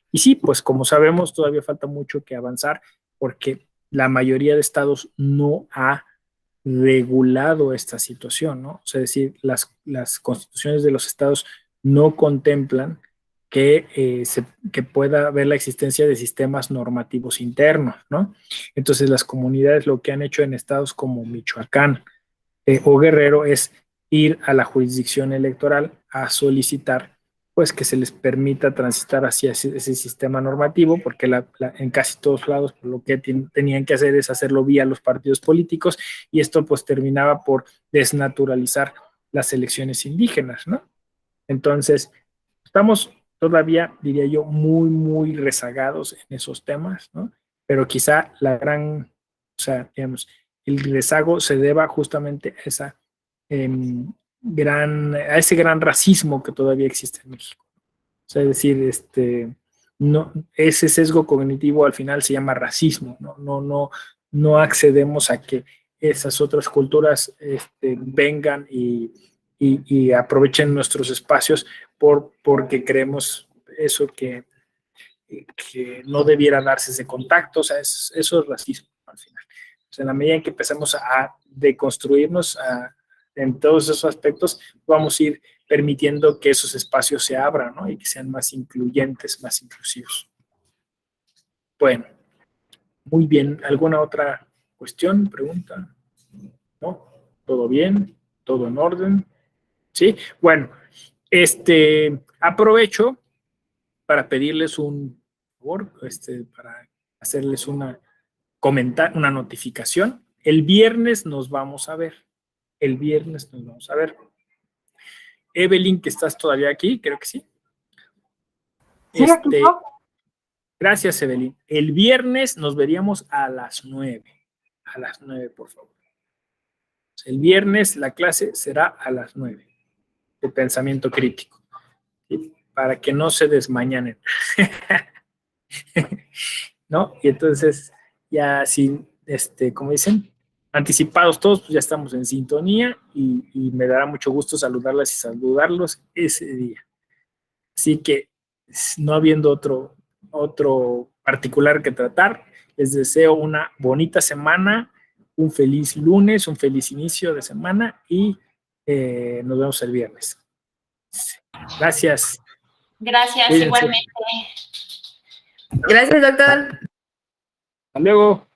Y sí, pues como sabemos, todavía falta mucho que avanzar porque la mayoría de estados no ha regulado esta situación, ¿no? O sea, es decir, las constituciones de los estados no contemplan que pueda haber la existencia de sistemas normativos internos, ¿no? Entonces, las comunidades lo que han hecho en estados como Michoacán o Guerrero es ir a la jurisdicción electoral a solicitar pues que se les permita transitar hacia ese sistema normativo, porque en casi todos lados lo que tenían que hacer es hacerlo vía los partidos políticos, y esto pues terminaba por desnaturalizar las elecciones indígenas, ¿no? Entonces, estamos todavía, diría yo, muy rezagados en esos temas, ¿no? Pero quizá o sea, digamos, el rezago se deba justamente a esa a ese gran racismo que todavía existe en México. O sea, es decir, no, ese sesgo cognitivo al final se llama racismo, no accedemos a que esas otras culturas vengan y aprovechen nuestros espacios porque creemos eso que no debiera darse ese contacto. O sea, eso es racismo al final. O sea, en la medida en que empezamos a deconstruirnos en todos esos aspectos, vamos a ir permitiendo que esos espacios se abran, ¿no? Y que sean más incluyentes, más inclusivos. Bueno, muy bien. ¿Alguna otra cuestión, pregunta? ¿No? ¿Todo bien? ¿Todo en orden? ¿Sí? Bueno, aprovecho para pedirles un favor, para hacerles una notificación. El viernes nos vamos a ver. Evelyn, que estás todavía aquí, creo que sí. Gracias, Evelyn. El viernes nos veríamos a las 9. A las 9, por favor. El viernes la clase será a las 9 de pensamiento crítico, ¿sí? Para que no se desmañanen. ¿No? Y entonces, ya sin, como dicen, anticipados todos, pues ya estamos en sintonía y me dará mucho gusto saludarlas y saludarlos ese día. Así que, no habiendo otro particular que tratar, les deseo una bonita semana, un feliz lunes, un feliz inicio de semana y nos vemos el viernes. Gracias. Gracias, Cuídense. igualmente. Gracias, doctor. Hasta luego.